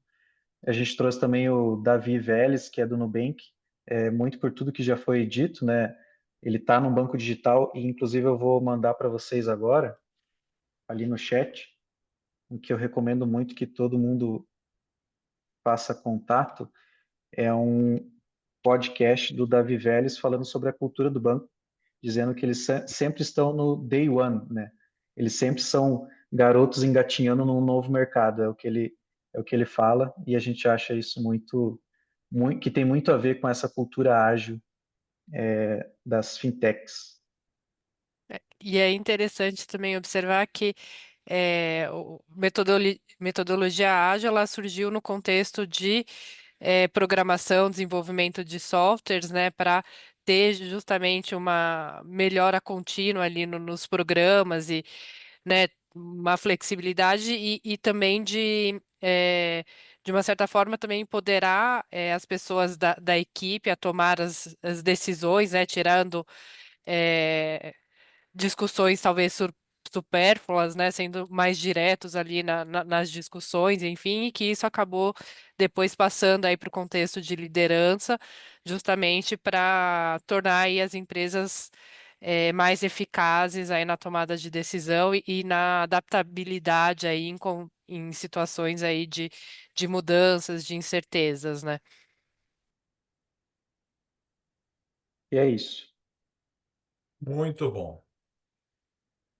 A gente trouxe também o Davi Vélez, que é do Nubank, muito por tudo que já foi dito, né? Ele está no banco digital e, inclusive, eu vou mandar para vocês agora, ali no chat, o que eu recomendo muito que todo mundo faça contato, é um podcast do Davi Vélez falando sobre a cultura do banco, dizendo que eles sempre estão no day one, né? Eles sempre são garotos engatinhando num novo mercado, é o que ele fala, e a gente acha isso muito que tem muito a ver com essa cultura ágil das fintechs. E é interessante também observar que metodologia ágil ela surgiu no contexto de programação, desenvolvimento de softwares, né, para ter justamente uma melhora contínua ali nos programas e, né, uma flexibilidade e também de uma certa forma também empoderar as pessoas da equipe a tomar as decisões, né, tirando eh, discussões talvez supérfluas, né, sendo mais diretos ali nas discussões, enfim, e que isso acabou depois passando aí para o contexto de liderança, justamente para tornar aí as empresas mais eficazes aí na tomada de decisão e na adaptabilidade aí em situações aí de mudanças, de incertezas, né? E é isso. Muito bom,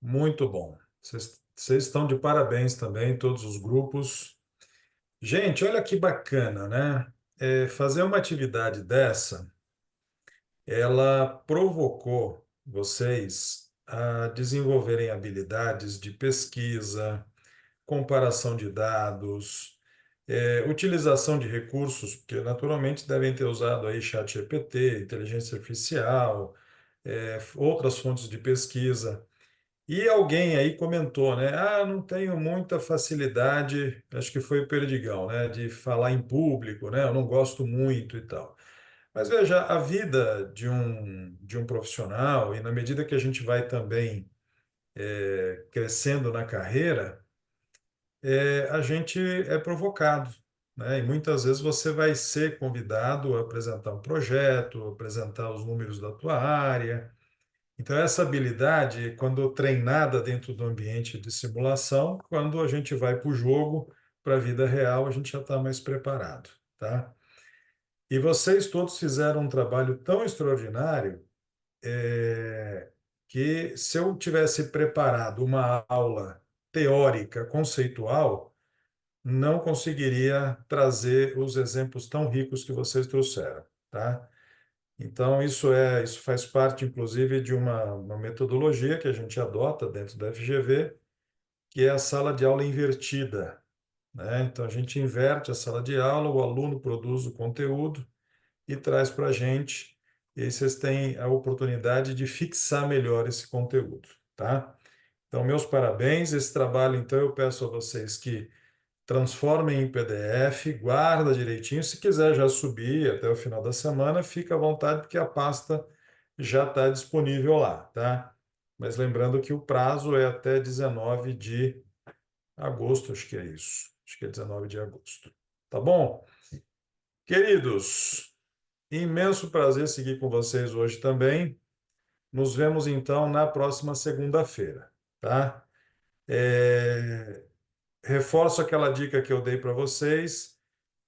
muito bom. Vocês estão de parabéns também, todos os grupos. Gente, olha que bacana, né? Fazer uma atividade dessa, ela provocou vocês a desenvolverem habilidades de pesquisa, comparação de dados, utilização de recursos, porque naturalmente devem ter usado aí ChatGPT, inteligência artificial, outras fontes de pesquisa. E alguém aí comentou, né? Ah, não tenho muita facilidade, acho que foi o Perdigão, né? De falar em público, né? Eu não gosto muito e tal. Mas veja, a vida de um profissional, e na medida que a gente vai também crescendo na carreira, a gente é provocado, né? E muitas vezes você vai ser convidado a apresentar um projeto, apresentar os números da tua área. Então, essa habilidade, quando treinada dentro do ambiente de simulação, quando a gente vai para o jogo, para a vida real, a gente já está mais preparado, tá? E vocês todos fizeram um trabalho tão extraordinário, que se eu tivesse preparado uma aula teórica, conceitual, não conseguiria trazer os exemplos tão ricos que vocês trouxeram, tá? Então, isso faz parte, inclusive, de uma metodologia que a gente adota dentro da FGV, que é a sala de aula invertida, né? Então, a gente inverte a sala de aula, o aluno produz o conteúdo e traz para a gente, e aí vocês têm a oportunidade de fixar melhor esse conteúdo, tá? Então, meus parabéns. Esse trabalho, então, eu peço a vocês que transformem em PDF, guarda direitinho. Se quiser já subir até o final da semana, fica à vontade, porque a pasta já está disponível lá, tá? Mas lembrando que o prazo é até 19 de agosto, acho que é isso. Acho que é 19 de agosto. Tá bom? Queridos, imenso prazer seguir com vocês hoje também. Nos vemos então na próxima segunda-feira, tá? Reforço aquela dica que eu dei para vocês.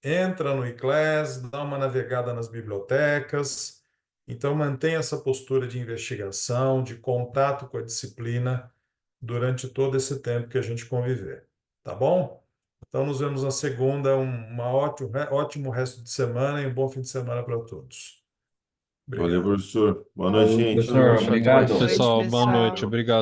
Entra no ICLES, dá uma navegada nas bibliotecas. Então, mantenha essa postura de investigação, de contato com a disciplina durante todo esse tempo que a gente conviver. Tá bom? Então, nos vemos na segunda. Ótimo resto de semana e um bom fim de semana para todos. Valeu, Obrigado. professor. Boa Falou, noite, gente. professor. Boa noite a Obrigado. todos. Boa noite, Pessoal, boa noite. pessoal. Obrigado.